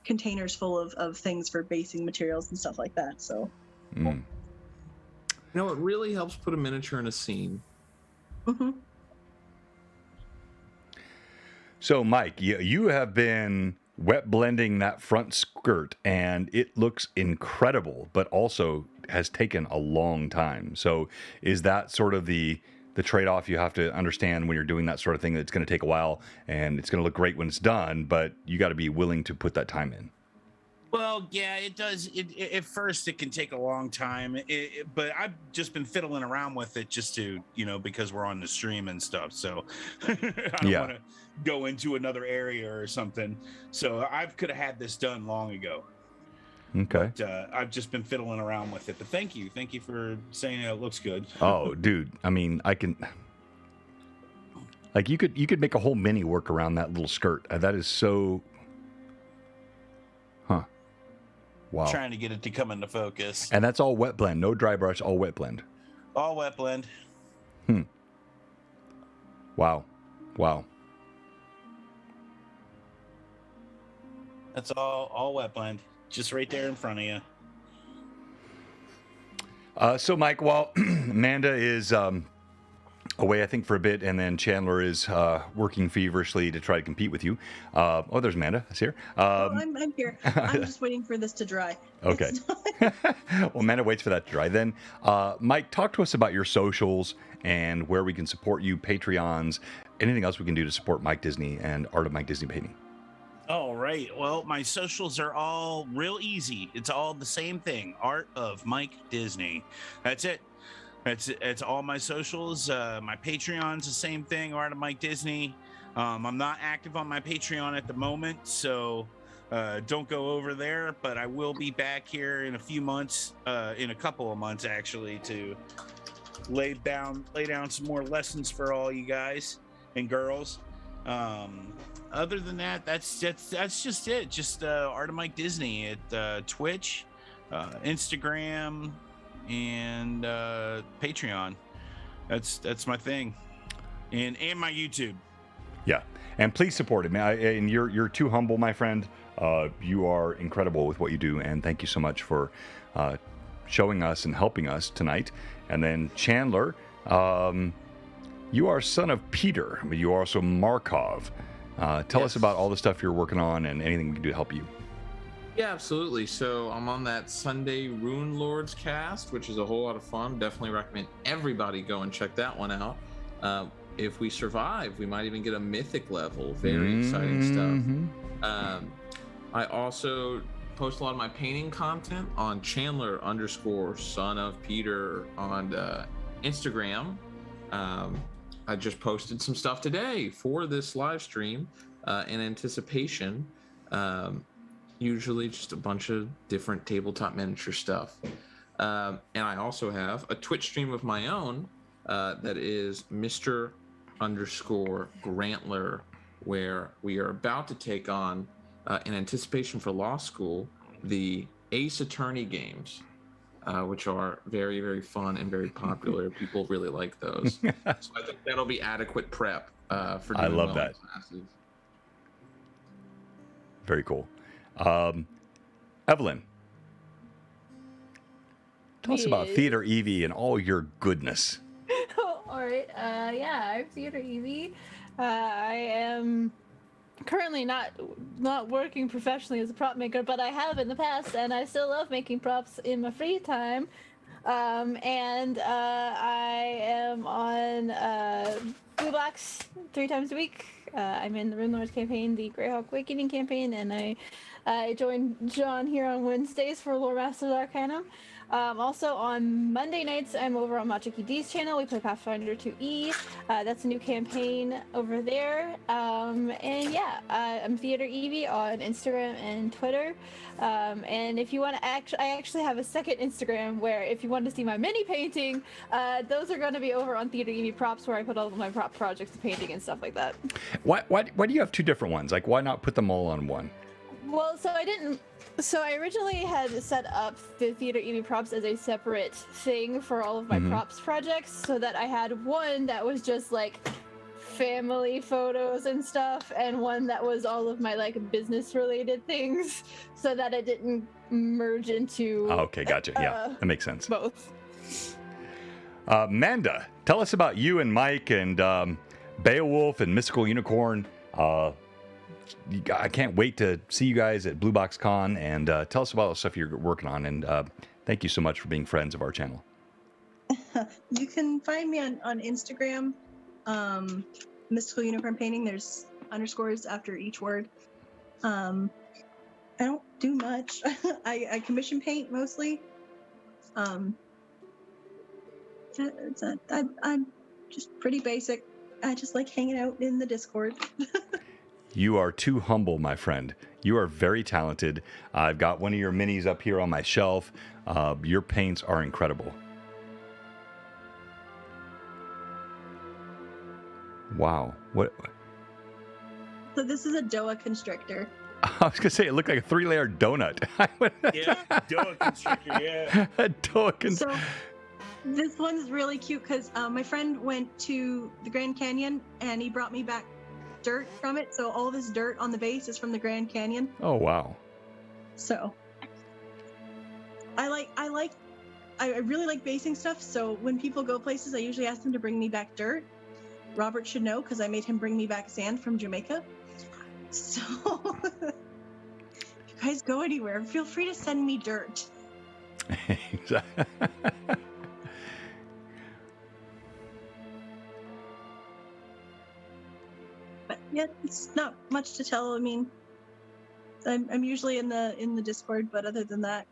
containers full of things for basing materials and stuff like that. So, Mm. You know, it really helps put a miniature in a scene. hmm So, Mike, you have been wet blending that front skirt, and it looks incredible, but also has taken a long time. So, is that sort of the trade-off you have to understand when you're doing that sort of thing? That it's going to take a while, and it's going to look great when it's done, but you got to be willing to put that time in. Well, yeah, it does. At first, it can take a long time, but I've just been fiddling around with it just to, because we're on the stream and stuff. So I don't want to go into another area or something. So I could have had this done long ago. Okay. But, I've just been fiddling around with it. But thank you for saying it looks good. Oh, dude. I mean, I can. Like, you could make a whole mini work around that little skirt. That is so. Huh. Wow. Trying to get it to come into focus. And that's all wet blend, no dry brush, all wet blend. All wet blend. Wow. That's all wet blend. Just right there in front of you. So, Mike, while Amanda is away, I think, for a bit, and then Chandler is working feverishly to try to compete with you. There's Amanda. That's here. I'm here. I'm just waiting for this to dry. Okay. Well, Amanda waits for that to dry. Then, Mike, talk to us about your socials and where we can support you, Patreons, anything else we can do to support Mike Disney and Art of Mike Disney Painting. All right. Well, my socials are all real easy. It's all the same thing. Art of Mike Disney. That's it. It's all my socials. My Patreon's the same thing. Art of Mike Disney. I'm not active on my Patreon at the moment, so don't go over there. But I will be back here in a couple of months actually, to lay down some more lessons for all you guys and girls. Other than that, that's just it. Just Art of Mike Disney at Twitch, Instagram, and Patreon. That's my thing, and my YouTube. Yeah, and please support him. And you're too humble, my friend. You are incredible with what you do, and thank you so much for showing us and helping us tonight. And then Chandler, you are son of Peter, but you are also Markov. Tell us about all the stuff you're working on and anything we can do to help you. Yeah, absolutely. So I'm on that Sunday Rune Lords cast, which is a whole lot of fun. Definitely recommend everybody go and check that one out. If we survive, we might even get a mythic level. Very exciting stuff. I also post a lot of my painting content on Chandler_son of Peter on Instagram. I just posted some stuff today for this live stream in anticipation. Usually just a bunch of different tabletop miniature stuff. And I also have a Twitch stream of my own that is Mr_Grantler, where we are about to take on, in anticipation for law school, the Ace Attorney games. Which are very, very fun and very popular. People really like those. So I think that'll be adequate prep for doing I love well that. in classes. Very cool. Evelyn, tell us about Yes. Theater Evie and all your goodness. All right. Yeah, I'm Theater Evie. I am currently not working professionally as a prop maker, but I have in the past, and I still love making props in my free time. And I am on Blue Box 3 times a week. I'm in the Rune Lords campaign, the Greyhawk Awakening campaign, and I joined John here on Wednesdays for Loremaster's Arcanum. Also on Monday nights, I'm over on Machiki D's channel. We play Pathfinder 2E. That's a new campaign over there. And yeah, I'm Theater Evie on Instagram and Twitter. And if you want to I actually have a second Instagram where if you want to see my mini painting, those are going to be over on Theater Evie Props, where I put all of my prop projects, painting, and stuff like that. Why do you have two different ones? Like, why not put them all on one? Well, so I originally had set up the Theater Evie Props as a separate thing for all of my props projects, so that I had one that was just like family photos and stuff, and one that was all of my like business related things, so that it didn't merge into Okay, gotcha. Yeah, that makes sense. both. Manda, tell us about you and Mike and Beowulf and Mystical Unicorn. I can't wait to see you guys at Blue Box Con, and tell us about all the stuff you're working on. And thank you so much for being friends of our channel. You can find me on Instagram, Mystical Unicorn Painting. There's underscores after each word. I don't do much. I commission paint mostly. I'm just pretty basic. I just like hanging out in the Discord. You are too humble, my friend. You are very talented. I've got one of your minis up here on my shelf. Your paints are incredible. Wow. What? So this is a Doa Constrictor. I was going to say, it looked like a 3-layer donut. Yeah, Doa Constrictor, yeah. A Doa Constrictor. So this one's really cute because my friend went to the Grand Canyon and he brought me back dirt from it. So all this dirt on the base is from the Grand Canyon. Oh, wow. So I really like basing stuff. So when people go places, I usually ask them to bring me back dirt. Robert should know because I made him bring me back sand from Jamaica. So if you guys go anywhere, feel free to send me dirt. But yeah, it's not much to tell. I mean, I'm usually in the Discord, but other than that,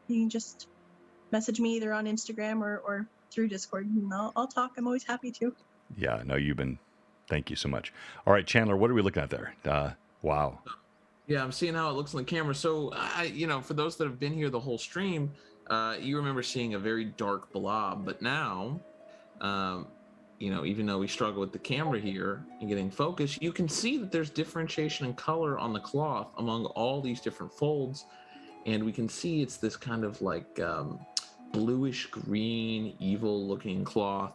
you can just message me either on Instagram or through Discord, and I'll talk. I'm always happy to. Yeah, no, thank you so much. All right, Chandler, what are we looking at there? Wow. Yeah, I'm seeing how it looks on the camera. So, for those that have been here the whole stream, you remember seeing a very dark blob, but now, even though we struggle with the camera here and getting focus, you can see that there's differentiation in color on the cloth among all these different folds. And we can see it's this kind of like bluish green, evil looking cloth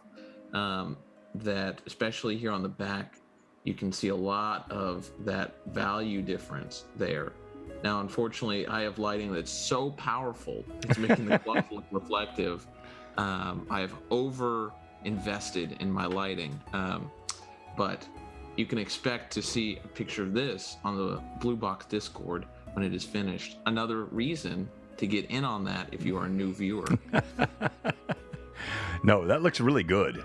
that, especially here on the back, you can see a lot of that value difference there. Now, unfortunately, I have lighting that's so powerful, it's making the cloth look reflective. I have over-invested in my lighting, but you can expect to see a picture of this on the Blue Box Discord when it is finished. Another reason to get in on that if you are a new viewer. No, that looks really good.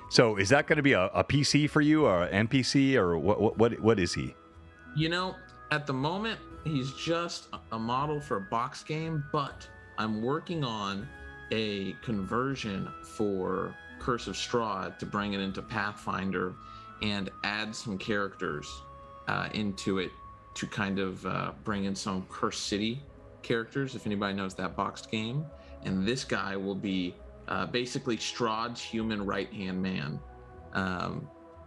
So is that going to be a PC for you, or an NPC, or what is he? At the moment, he's just a model for a box game, but I'm working on a conversion for Curse of Strahd to bring it into Pathfinder and add some characters into it to kind of bring in some Curse City characters, if anybody knows that boxed game. And this guy will be basically Strahd's human right-hand man,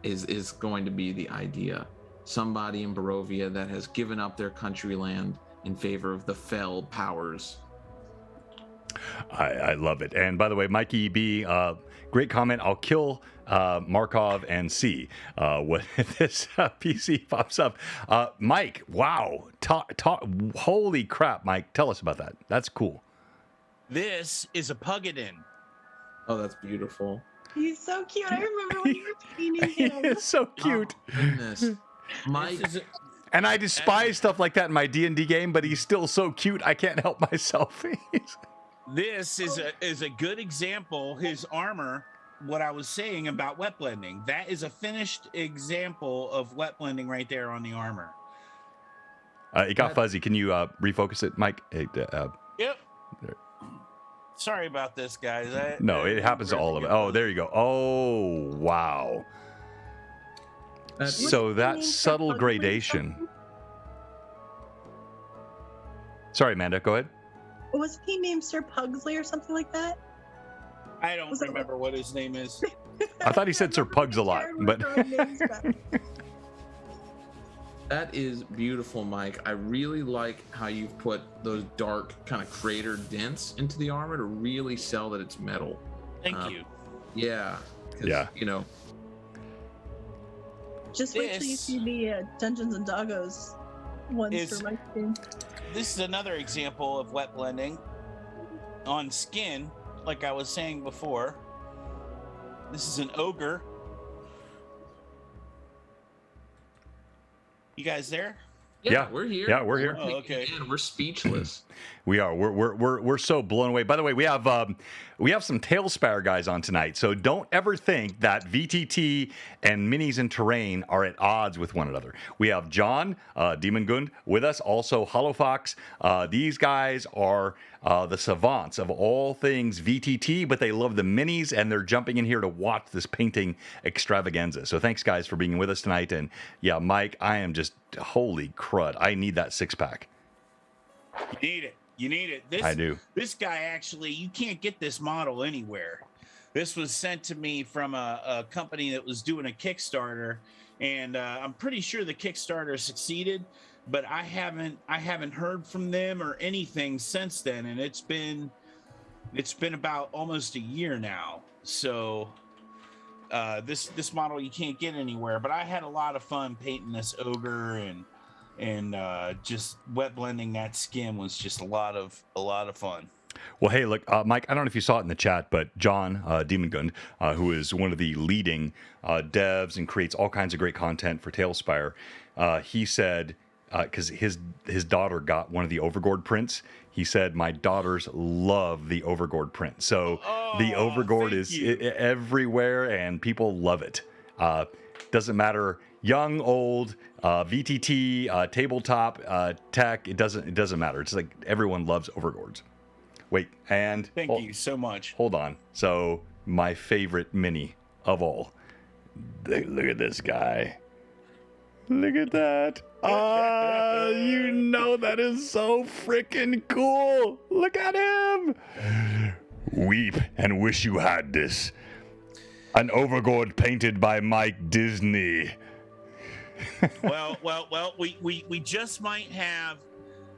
is going to be the idea. Somebody in Barovia that has given up their country land in favor of the fell powers. I love it. And by the way, Mikey B, great comment. I'll kill Markov and see when this PC pops up. Mike, wow. Holy crap, Mike. Tell us about that. That's cool. This is a Pugadin. Oh, that's beautiful. He's so cute. I remember when you were painting him. It's so cute. Oh, goodness. Mike, And I despise stuff like that in my D&D game, but he's still so cute. I can't help myself. This is a good example. His armor, what I was saying about wet blending, that is a finished example of wet blending right there on the armor. It got fuzzy. Can you refocus it, Mike? Yep. There. Sorry about this, guys. No, it happens to all of it. Oh, there you go. Oh, wow. So that subtle gradation. Sorry, Amanda, go ahead. Was he named Sir Pugsley or something like that? I don't remember what his name is. I thought he said Sir Pugs a lot, but that is beautiful, Mike. I really like how you've put those dark kind of crater dents into the armor to really sell that it's metal. Thank you. Yeah. Yeah. You know. Just wait till you see the Dungeons and Doggos ones for my game. This is another example of wet blending on skin, like I was saying before. This is an ogre. You guys there? Yeah, we're here. Yeah, we're here. Oh, okay. And we're speechless. We are. We're so blown away. By the way, we have some Tailspire guys on tonight. So don't ever think that VTT and Minis and Terrain are at odds with one another. We have John Demon Gund with us, also Hollowfox. These guys are the savants of all things VTT, but they love the Minis, and they're jumping in here to watch this painting extravaganza. So thanks, guys, for being with us tonight. And yeah, Mike, I am just holy crud. I need that 6-pack. You need it. You need it. I do. This guy actually, you can't get this model anywhere. This was sent to me from a company that was doing a Kickstarter, and I'm pretty sure the Kickstarter succeeded, but I haven't heard from them or anything since then, and it's been about almost a year now. So this model you can't get anywhere, but I had a lot of fun painting this ogre, and just wet blending that skin was just a lot of fun. Well, hey, look, Mike, I don't know if you saw it in the chat, but John Demon Gund, who is one of the leading devs and creates all kinds of great content for Tailspire, he said, because his daughter got one of the Overgord prints, he said, my daughters love the Overgord print. So the Overgord is everywhere, and people love it. Doesn't matter, young, old, VTT, tabletop, tech. It doesn't matter. It's like everyone loves Overgords. Wait, and thank you so much. Hold on. So my favorite mini of all. Look at this guy. Look at that. You know that is so freaking cool. Look at him. Weep and wish you had this. An Overgord painted by Mike Disney. well, we just might have.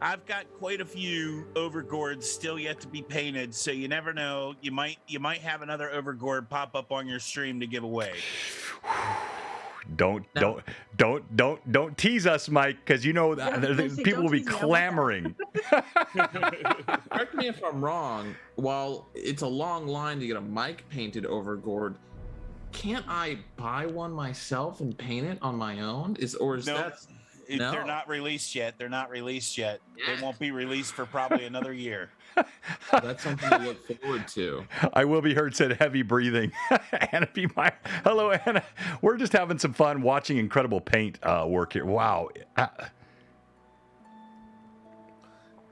I've got quite a few Overgords still yet to be painted, so you never know. You might have another Overgord pop up on your stream to give away. Don't tease us, Mike, because you know people will be clamoring. Correct me if I'm wrong. While it's a long line to get a Mike painted Overgord, can't I buy one myself and paint it on my own? No? They're not released yet. They won't be released for probably another year. That's something to look forward to. I will be heard said heavy breathing. Anna B. Meyer. Hello, Anna. We're just having some fun watching incredible paint work here. Wow.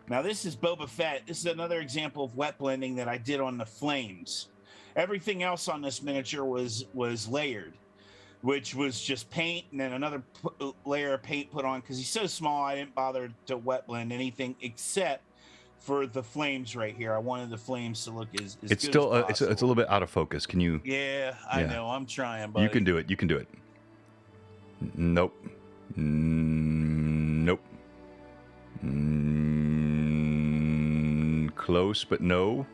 Now this is Boba Fett. This is another example of wet blending that I did on the flames. Everything else on this miniature was layered, which was just paint and then another layer of paint put on, because he's so small I didn't bother to wet blend anything except for the flames right here. I wanted the flames to look as it's good still as it's a little bit out of focus. Can you? Yeah, I know. I'm trying, buddy. You can do it. Nope. Nope. Close, but no.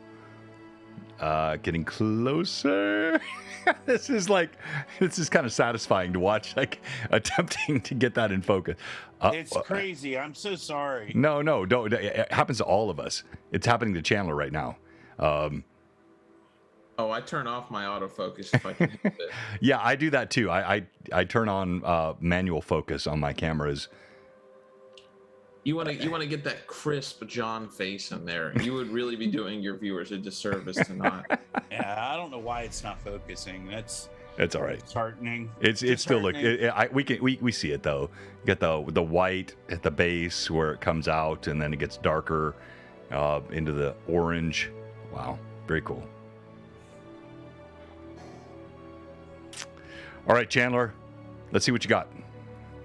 Getting closer. This is kind of satisfying to watch, like attempting to get that in focus. It's crazy. I'm so sorry. No, don't. It happens to all of us. It's happening to Chandler right now. I turn off my autofocus if I can help it. Yeah, I do that too. I turn on manual focus on my cameras. You want to get that crisp John face in there. You would really be doing your viewers a disservice to not. Yeah, I don't know why it's not focusing. That's It's all right. It's heartening. It's still look. We see it though. You get the white at the base where it comes out, and then it gets darker into the orange. Wow, very cool. All right, Chandler, let's see what you got.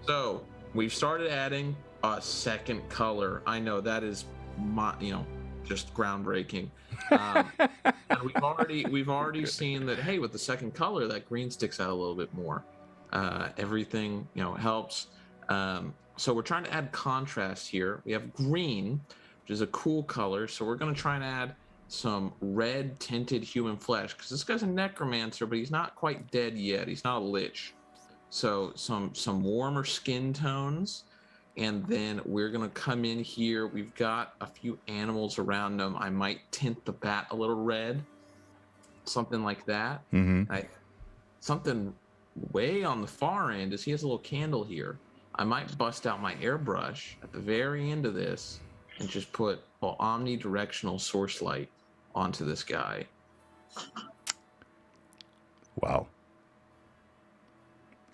So we've started adding a second color. I know that is just groundbreaking. And we've already seen that. Hey, with the second color, that green sticks out a little bit more. Everything helps. So we're trying to add contrast here. We have green, which is a cool color. So we're going to try and add some red tinted human flesh, because this guy's a necromancer, but he's not quite dead yet. He's not a lich. So some warmer skin tones. And then we're going to come in here. We've got a few animals around them. I might tint the bat a little red, something like that. Mm-hmm. Something way on the far end is he has a little candle here. I might bust out my airbrush at the very end of this and just put omnidirectional source light onto this guy. Wow.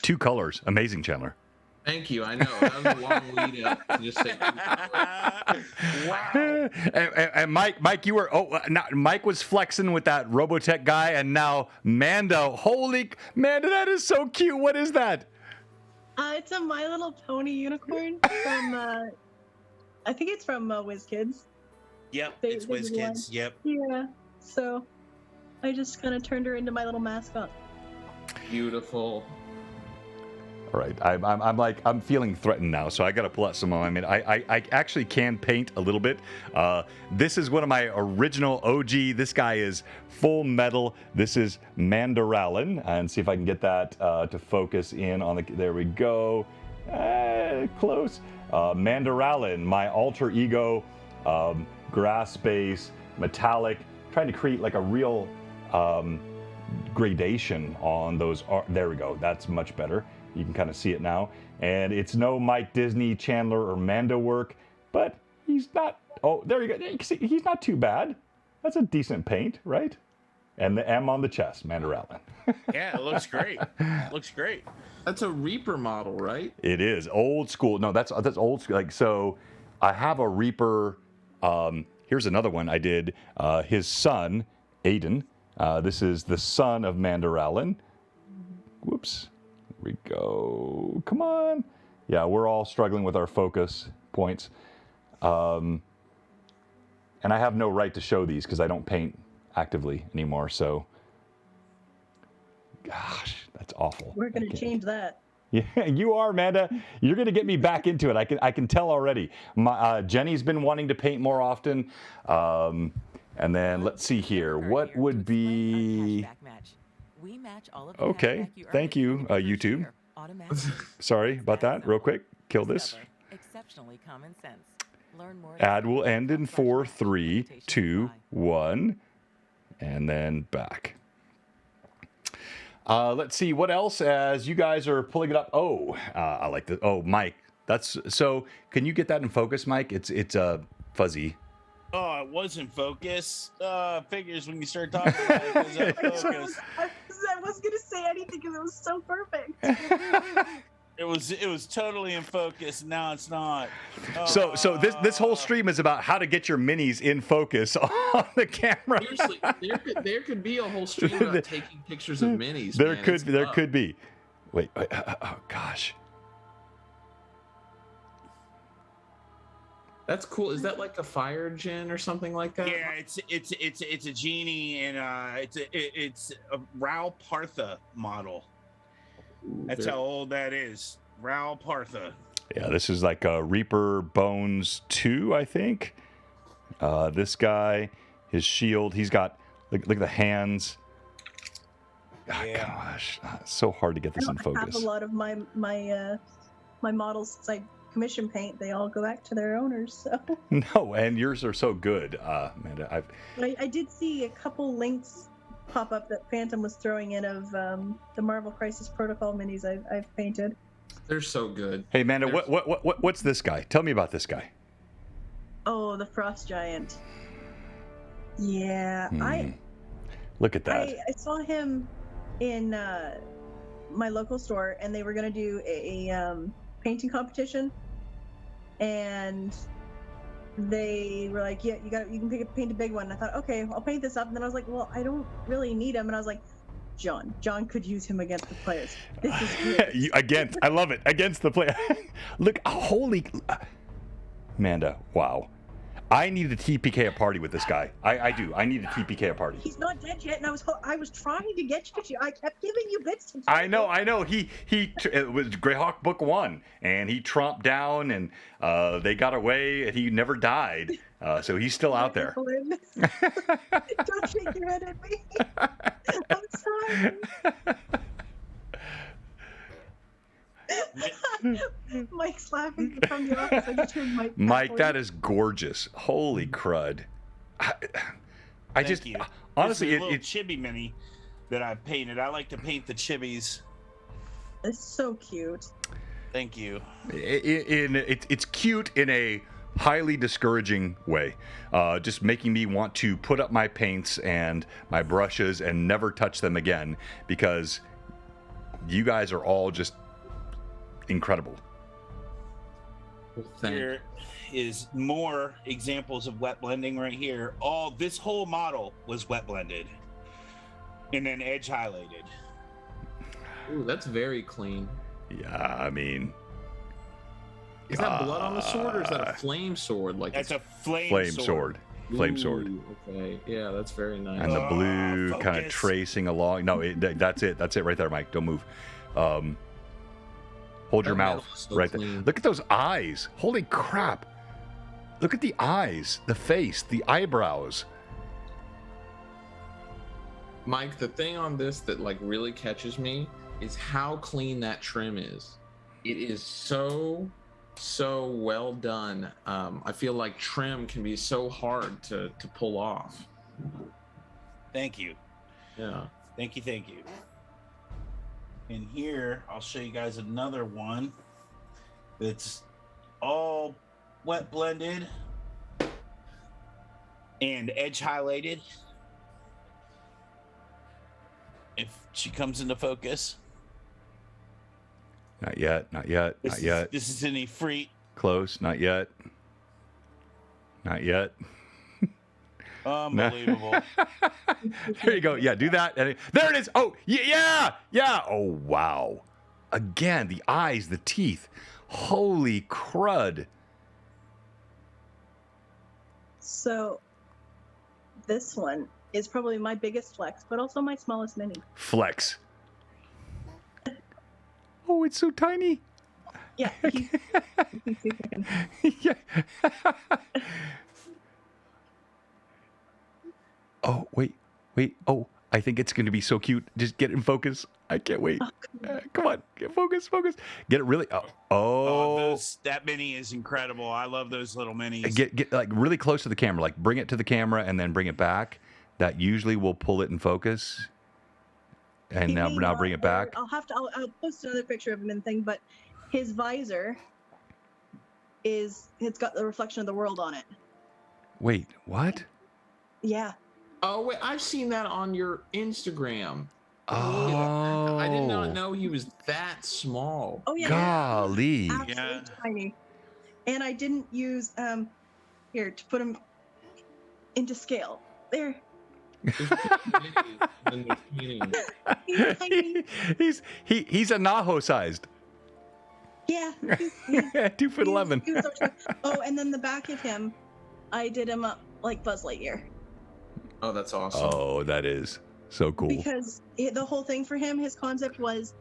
2 colors. Amazing, Chandler. Thank you. I know that was a long lead up to just say. Wow. And Mike, you were Mike was flexing with that Robotech guy, and now Mando. Holy Mando, that is so cute. What is that? It's a My Little Pony unicorn from, I think it's from WizKids. Yep, They it's did WizKids. one. Yep. Yeah, so I just kind of turned her into my little mascot. Beautiful. All right, I'm feeling threatened now, so I got to pull out some more. I mean, I actually can paint a little bit. This is one of my original OG. This guy is full metal. This is Mandaralin, and see if I can get that to focus in on the. There we go. Close. Mandaralin, my alter ego, grass base, metallic, trying to create like a real gradation on those. There we go. That's much better. You can kind of see it now. And it's no Mike Disney, Chandler, or Mando work, but he's not. Oh, there you go. You can see, he's not too bad. That's a decent paint, right? And the M on the chest, Mandaralin. Yeah, it looks great. Looks great. That's a Reaper model, right? It is old school. No, that's old school. Like, so I have a Reaper. Here's another one I did. His son, Aiden. This is the son of Mandaralin. Whoops. We go. Come on. Yeah, we're all struggling with our focus points. And I have no right to show these because I don't paint actively anymore. So, gosh, that's awful. We're going to change that. Yeah, you are, Amanda. You're going to get me back into it. I can tell already. Jenny's been wanting to paint more often. And then let's see here. What would be... We match all of the Okay, thank you, YouTube. Sorry about that. Real quick, kill this. Exceptionally common sense. Learn more. Ad will end in 4, 3, 2, 1, and then back. Let's see what else. As you guys are pulling it up. Oh, I like this. Oh, Mike, that's so. Can you get that in focus, Mike? It's fuzzy. Oh, it wasn't focus. Figures when you start talking about it, it was out of focus. I wasn't going to say anything because it was so perfect. It was totally in focus. Now it's not. So this whole stream is about how to get your minis in focus on the camera. Seriously, there could be a whole stream about taking pictures of minis. There man. could be. Wait. Oh gosh. That's cool. Is that like a fire djinn or something like that? Yeah, it's a genie, and it's a Ral Partha model. That's how old that is. Ral Partha. Yeah, this is like a Reaper Bones 2, I think. This guy, his shield, he's got Look at the hands. Oh, Yeah. gosh, it's so hard to get this in I don't have focus. a lot of my models since I commission paint. They all go back to their owners. So No, and yours are so good, Amanda. I did see a couple links pop up that Phantom was throwing in of the Marvel Crisis Protocol minis I've painted. They're so good. Hey, Amanda, what's this guy? Tell me about this guy. Oh, the Frost Giant. Yeah, Look at that. I saw him in my local store, and they were gonna do a painting competition, and they were like, "Yeah, you can paint a big one." And I thought, okay, I'll paint this up, and then I was like, "Well, I don't really need him," and I was like, John could use him against the players. This is great. I love it. Against the player. Look, holy, Amanda, wow. I need to TPK a party with this guy. I do. I need to TPK a party. He's not dead yet, and I was trying to get you. I kept giving you bits to do. I know. It was Greyhawk Book 1, and he tromped down, and they got away, and he never died. So he's still out there. Don't shake your head at me. I'm sorry. Mike's laughing from the office. I just heard Mike, that is gorgeous. Holy crud. I just, you. honestly, this is a little chibi mini that I painted. I like to paint the chibis. It's so cute. Thank you. It's cute in a highly discouraging way, just making me want to put up my paints and my brushes and never touch them again, because you guys are all just incredible. Here is more examples of wet blending right here. This whole model was wet blended and then edge highlighted. Ooh, that's very clean. Yeah, I mean, is that blood on the sword, or is that a flame sword? Like that's a flame sword. Flame sword. Okay, yeah, that's very nice. And the blue kind of focus. tracing along. No, that's it. That's it right there, Mike. Don't move. Hold your That mouth metal's so right there. clean. Look at those eyes. Holy crap. Look at the eyes, the face, the eyebrows. Mike, the thing on this that like really catches me is how clean that trim is. It is so well done. I feel like trim can be so hard to pull off. Thank you. Yeah. Thank you. And here, I'll show you guys another one that's all wet blended and edge highlighted. If she comes into focus. Not yet. This is an Efreet. Close. Not yet. Unbelievable. There you go. Yeah, do that. And there it is. Oh, yeah. Oh, wow. Again, the eyes, the teeth. Holy crud. So this one is probably my biggest flex, but also my smallest mini. Flex. Oh, it's so tiny. Yeah. Yeah. Oh, wait. Oh, I think it's going to be so cute. Just get it in focus. I can't wait. Come on. Get focus. Get it really. That mini is incredible. I love those little minis. Get like really close to the camera. Like bring it to the camera and then bring it back. That usually will pull it in focus. And now bring it back. I'll post another picture of him in the thing, but his visor it's got the reflection of the world on it. Wait, what? Yeah. Oh wait, I've seen that on your Instagram. Oh, I did not know he was that small. Oh yeah. Golly. Absolutely tiny. And I didn't use here to put him into scale. There. He's tiny. He's a Naho sized. Yeah. 2'11". Oh, and then the back of him, I did him up like Buzz Lightyear. Oh, that's awesome. Oh, that is so cool. Because the whole thing for him, his concept was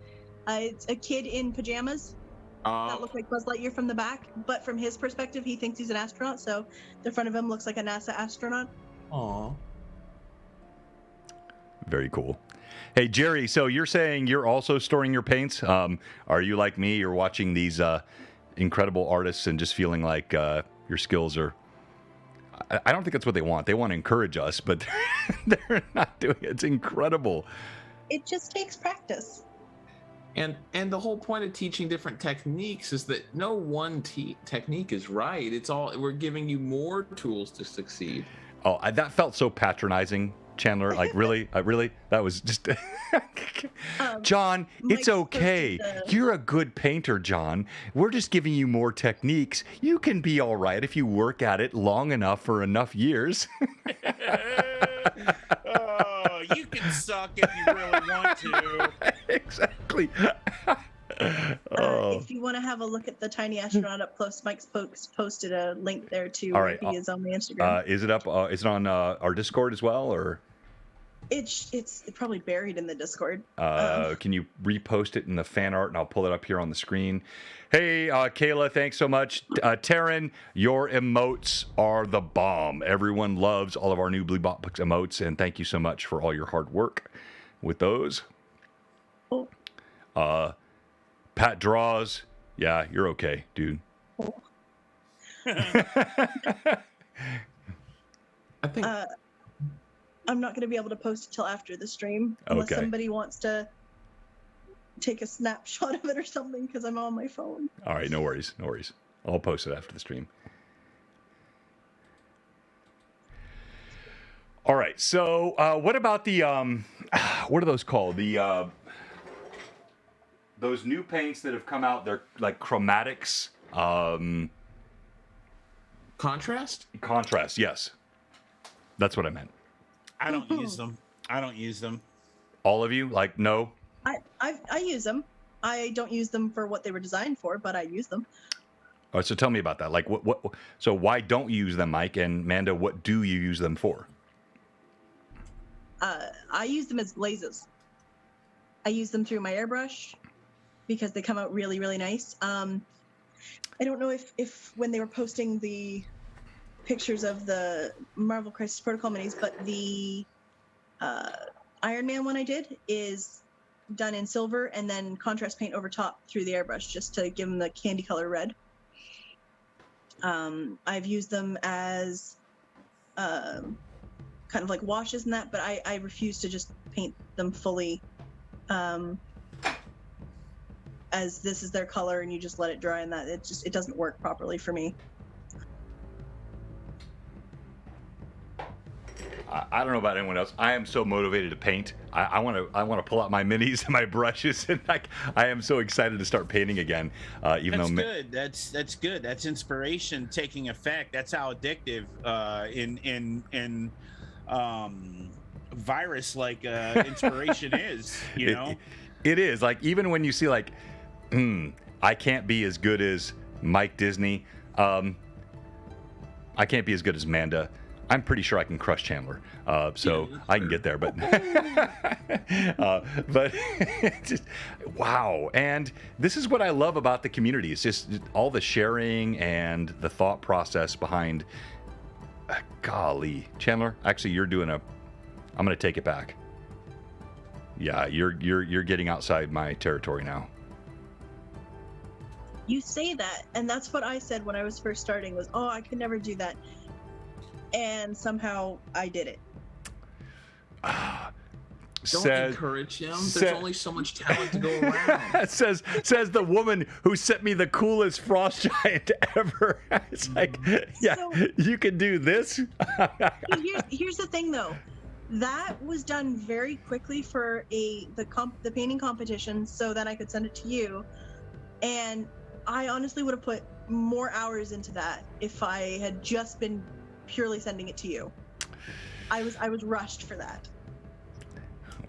it's a kid in pajamas that look like Buzz Lightyear from the back, but from his perspective, he thinks he's an astronaut, so the front of him looks like a NASA astronaut. Aw. Very cool. Hey, Jerry, so you're saying you're also storing your paints? Are you like me? You're watching these incredible artists and just feeling like your skills are... I don't think that's what they want. They want to encourage us, but they're not doing it. It's incredible. It just takes practice. And the whole point of teaching different techniques is that no one technique is right. It's all, we're giving you more tools to succeed. Oh, that felt so patronizing, Chandler. Like, really? Really? That was just... John, it's okay. You're a good painter, John. We're just giving you more techniques. You can be all right if you work at it long enough for enough years. Oh, you can suck if you really want to. Exactly. If you want to have a look at the tiny astronaut up close, Mike's posted a link there too. All right. He is on the Instagram. Is it up? Is it on our Discord as well, or? It's probably buried in the Discord. Can you repost it in the fan art, and I'll pull it up here on the screen. Hey, Kayla, thanks so much. Taryn, your emotes are the bomb. Everyone loves all of our new Blue Box emotes, and thank you so much for all your hard work with those. Oh. Pat draws. Yeah, you're okay, dude. Oh. I think I'm not going to be able to post it till after the stream unless somebody wants to take a snapshot of it or something because I'm on my phone. All right, no worries, no worries. I'll post it after the stream. All right, so what about the what are those called? The those new paints that have come out. They're like chromatics. Contrast? Contrast, yes. That's what I meant. I don't use them. I don't use them. All of you? Like, no? I use them. I don't use them for what they were designed for, but I use them. All right, so tell me about that. Like, what? So why don't you use them, Mike? And Manda, what do you use them for? I use them as glazes. I use them through my airbrush because they come out really, really nice. I don't know if when they were posting the pictures of the Marvel Crisis Protocol minis, but the Iron Man one I did is done in silver and then contrast paint over top through the airbrush just to give them the candy color red. I've used them as kind of like washes and that, but I refuse to just paint them fully as this is their color and you just let it dry, and that it doesn't work properly for me. I don't know about anyone else. I am so motivated to paint. I want to pull out my minis and my brushes, and I am so excited to start painting again. That's good. That's good. That's inspiration taking effect. That's how addictive in virus like inspiration is. You know, it is. Like, even when you see like, I can't be as good as Mike Disney. I can't be as good as Manda. I'm pretty sure I can crush Chandler, so I can get there. But but just wow! And this is what I love about the community. It's just all the sharing and the thought process behind. Golly, Chandler, actually, you're doing a. I'm going to take it back. Yeah, you're getting outside my territory now. You say that, and that's what I said when I was first starting was, oh, I could never do that. And somehow I did it. Don't encourage him. There's only so much talent to go around. says the woman who sent me the coolest frost giant ever. It's like, yeah, so, you can do this. Here's the thing, though. That was done very quickly for the painting competition, so that I could send it to you. And I honestly would have put more hours into that if I had just been purely sending it to you. I was rushed for that.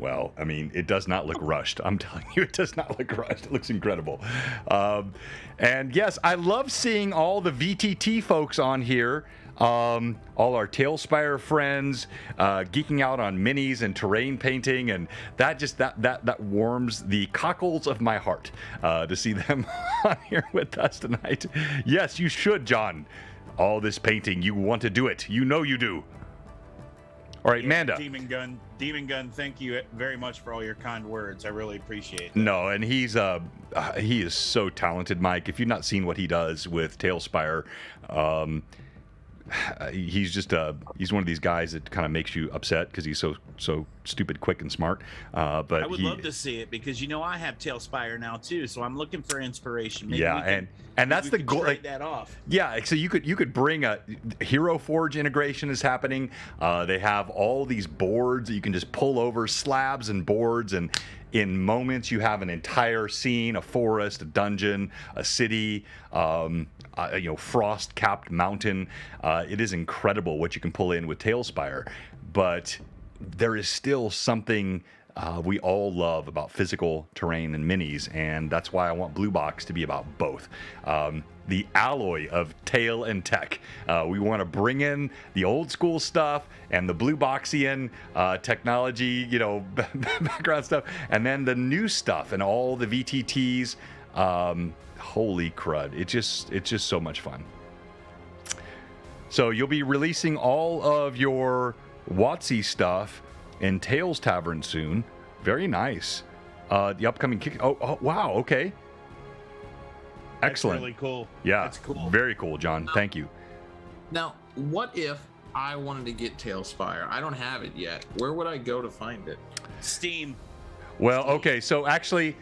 Well, I mean, it does not look rushed. I'm telling you, it does not look rushed. It looks incredible. And yes, I love seeing all the VTT folks on here. All our Tailspire friends geeking out on minis and terrain painting, and that just that warms the cockles of my heart to see them on here with us tonight. Yes, you should, John. All this painting, you want to do it. You know you do. All right, Yeah, Amanda. Demon Gun, thank you very much for all your kind words. I really appreciate it. No, and he is so talented, Mike. If you've not seen what he does with Tailspire, he's just he's one of these guys that kind of makes you upset because he's so stupid, quick, and smart. But I would love to see it because I have Tailspire now too, so I'm looking for inspiration. Maybe yeah, we can, and that's the goal. trade that off. Yeah, so you could bring a Hero Forge integration is happening. They have all these boards that you can just pull over, slabs and boards, and in moments you have an entire scene, a forest, a dungeon, a city, frost-capped mountain. It is incredible what you can pull in with Tailspire, but there is still something we all love about physical terrain and minis, and that's why I want Blue Box to be about both. The alloy of tail and tech. We want to bring in the old school stuff and the Blue Boxian technology, background stuff, and then the new stuff and all the VTTs. Holy crud! It's just so much fun. So you'll be releasing all of your WotC stuff in Tales Tavern soon. Very nice. The upcoming kick. Oh wow. Okay. Excellent. That's really cool. Yeah. That's cool. Very cool, John. Thank you. Now, what if I wanted to get Tailspire? I don't have it yet. Where would I go to find it? Steam. Well, okay. So actually,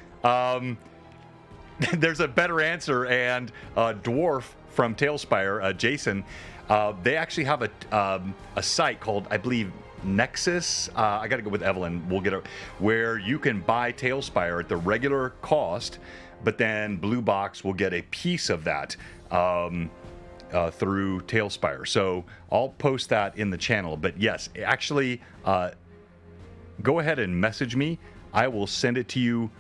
there's a better answer, and Dwarf from Tailspire, Jason, they actually have a site called, I believe, Nexus. I got to go with Evelyn. We'll get where you can buy Tailspire at the regular cost, but then Blue Box will get a piece of that through Tailspire. So I'll post that in the channel. But yes, actually, go ahead and message me. I will send it to you.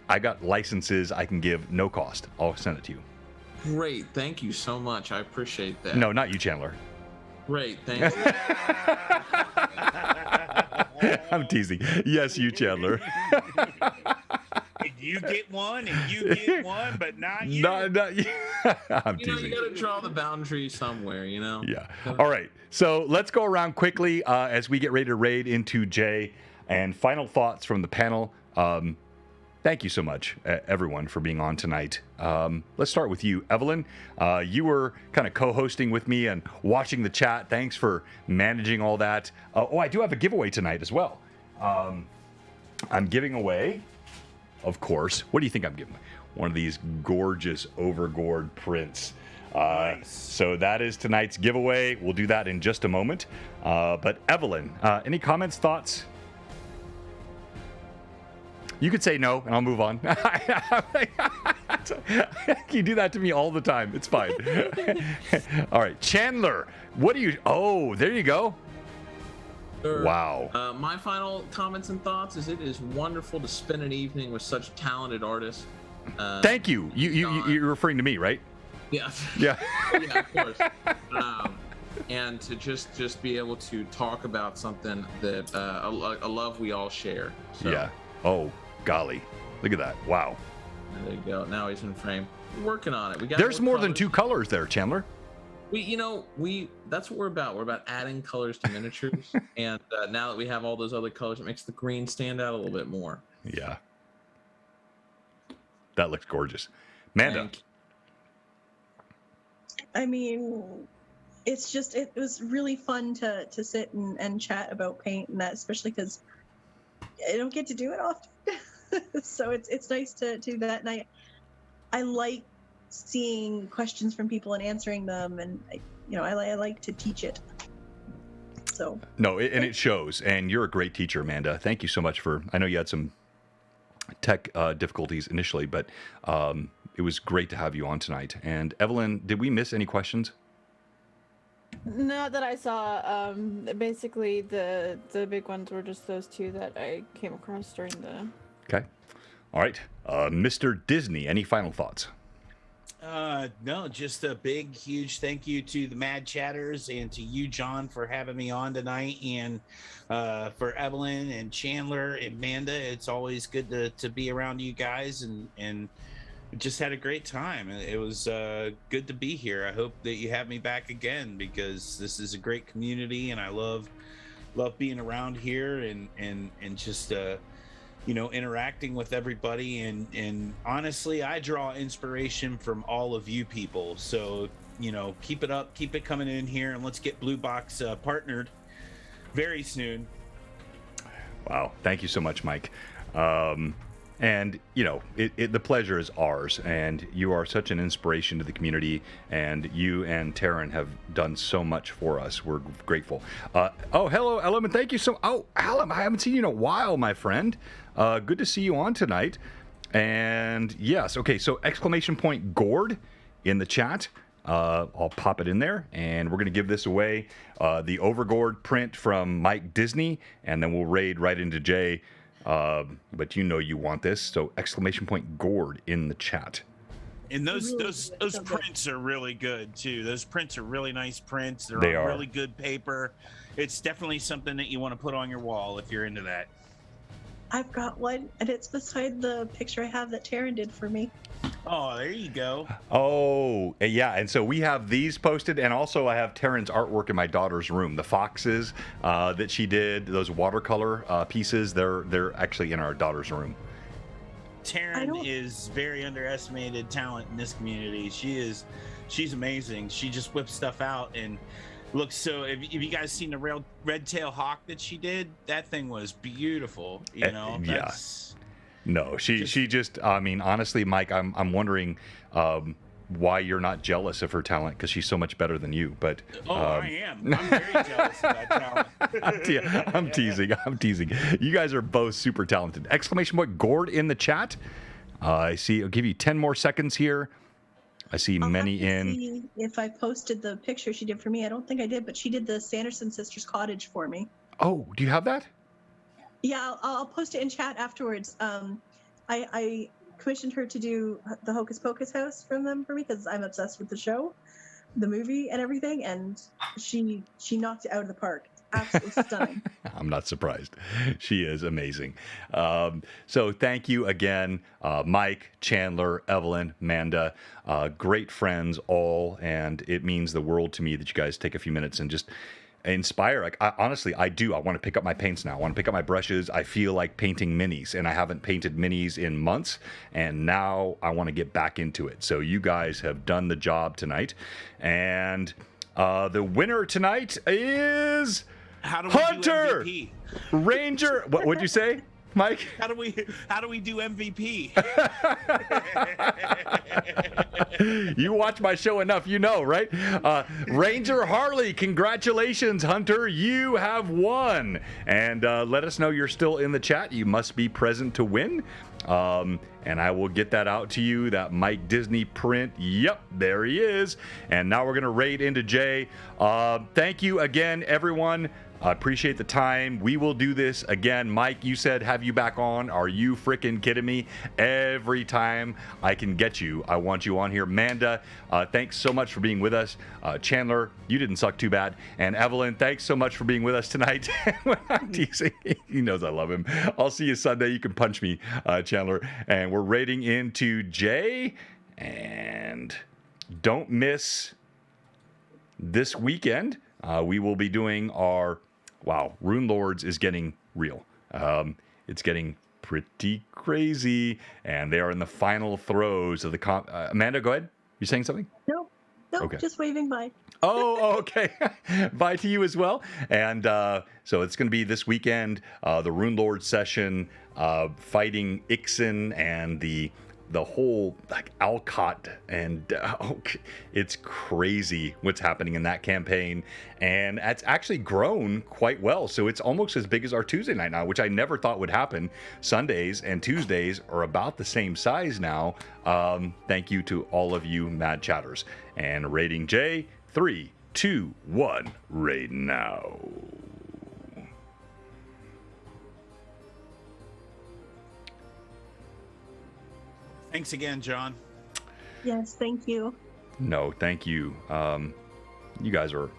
I got licenses I can give no cost. I'll send it to you. Great. Thank you so much. I appreciate that. No, not you, Chandler. Great. Thank you. I'm teasing. Yes, you, Chandler. You get one and you get one, but not you. Not you. I'm You teasing. got to draw the boundary somewhere, Yeah. All right. So let's go around quickly as we get ready to raid into Jay. And final thoughts from the panel. Thank you so much, everyone, for being on tonight. Let's start with you, Evelyn. You were kind of co-hosting with me and watching the chat. Thanks for managing all that. I do have a giveaway tonight as well. I'm giving away, of course, what do you think I'm giving away? One of these gorgeous overgored prints. Nice. So that is tonight's giveaway. We'll do that in just a moment. But Evelyn, any comments, thoughts? You could say no, and I'll move on. You do that to me all the time. It's fine. All right, Chandler, what do you... Oh, there you go. Sure. Wow. My final comments and thoughts is it is wonderful to spend an evening with such talented artists. Thank you. You're referring to me, right? Yeah. Yeah. Yeah, of course. And to just be able to talk about something that a love we all share. So, Yeah. Oh, golly. Look at that. Wow. There you go. Now he's in frame. We're working on it. We got There's more than colors. two colors there, Chandler. We that's what we're about. We're about adding colors to miniatures. And now that we have all those other colors, it makes the green stand out a little bit more. Yeah. That looks gorgeous. Manda. Thank you. I mean, it was really fun to sit and chat about paint and that, especially because I don't get to do it often. So it's nice to do that. And I like seeing questions from people and answering them, and I like to teach it. So No, and it shows. And you're a great teacher, Amanda. Thank you so much I know you had some tech difficulties initially, but it was great to have you on tonight. And Evelyn, did we miss any questions? Not that I saw. Basically, the big ones were just those two that I came across during the. Okay. All right. Mr. Disney, any final thoughts? No, just a big, huge thank you to the Mad Chatters and to you, John, for having me on tonight, and for Evelyn and Chandler and Amanda. It's always good to be around you guys, and just had a great time. It was good to be here. I hope that you have me back again, because this is a great community, and I love love being around here and just interacting with everybody. And honestly, I draw inspiration from all of you people. So keep it up, keep it coming in here, and let's get Blue Box partnered very soon. Wow, thank you so much, Mike. And the pleasure is ours, and you are such an inspiration to the community, and you and Taryn have done so much for us. We're grateful. Hello, Ellen, thank you so. Oh, Ellen, I haven't seen you in a while, my friend. Good to see you on tonight. And yes, okay, so exclamation point Gord in the chat. I'll pop it in there, and we're going to give this away. The Overgord print from Mike Disney, and then we'll raid right into Jay. But you want this, so exclamation point Gord in the chat. And those prints are really good too. Those prints are really nice prints. They on are really good paper. It's definitely something that you want to put on your wall if you're into that. I've got one, and it's beside the picture I have that Taryn did for me. Oh, there you go. Oh, yeah. And so we have these posted, and also I have Taryn's artwork in my daughter's room. The foxes that she did, those watercolor pieces, they're actually in our daughter's room. Taryn is very underestimated talent in this community. She's amazing. She just whips stuff out and looks so. Have you guys seen the red tail hawk that she did? That thing was beautiful. Yeah. No, she just. I mean, honestly, Mike, I'm wondering why you're not jealous of her talent, because she's so much better than you. But I am. I'm very jealous of that talent. I'm teasing. You guys are both super talented. Exclamation point Gord in the chat. I see. I'll give you 10 more seconds here. I see many in. See if I posted the picture she did for me. I don't think I did, but she did the Sanderson sisters cottage for me. Oh, do you have that? Yeah, I'll post it in chat afterwards. I commissioned her to do the Hocus Pocus house for me because I'm obsessed with the show, the movie, and everything. And she knocked it out of the park. Absolutely stunning. I'm not surprised. She is amazing. So thank you again, Mike, Chandler, Evelyn, Manda, great friends all, and it means the world to me that you guys take a few minutes and just inspire. Like, honestly, I do. I want to pick up my paints now. I want to pick up my brushes. I feel like painting minis, and I haven't painted minis in months, and now I want to get back into it. So you guys have done the job tonight, and the winner tonight is Hunter Ranger. What would you say, Mike? How do we do MVP? You watch my show enough, you know, right? Ranger Harley, congratulations, Hunter. You have won. And let us know you're still in the chat. You must be present to win. And I will get that out to you, that Mike Disney print. Yep, there he is. And now we're going to raid into Jay. Thank you again, everyone. I appreciate the time. We will do this again. Mike, you said have you back on. Are you freaking kidding me? Every time I can get you, I want you on here. Manda, thanks so much for being with us. Chandler, you didn't suck too bad. And Evelyn, thanks so much for being with us tonight. I'm teasing. He knows I love him. I'll see you Sunday. You can punch me, Chandler. And we're raiding into Jay. And don't miss this weekend. We will be doing our... Wow, Rune Lords is getting real. It's getting pretty crazy, and they are in the final throes of the... Amanda, go ahead. You saying something? No, okay. Just waving bye. Oh, okay. Bye to you as well. And so it's going to be this weekend, the Rune Lord session, fighting Ixen and the whole like Alcott, and it's crazy what's happening in that campaign, and it's actually grown quite well. So it's almost as big as our Tuesday night now, which I never thought would happen. Sundays and Tuesdays are about the same size now. Thank you to all of you mad chatters. And rating J, 3, 2, 1, raid now. Thanks again, John. Yes, thank you. No, thank you. You guys are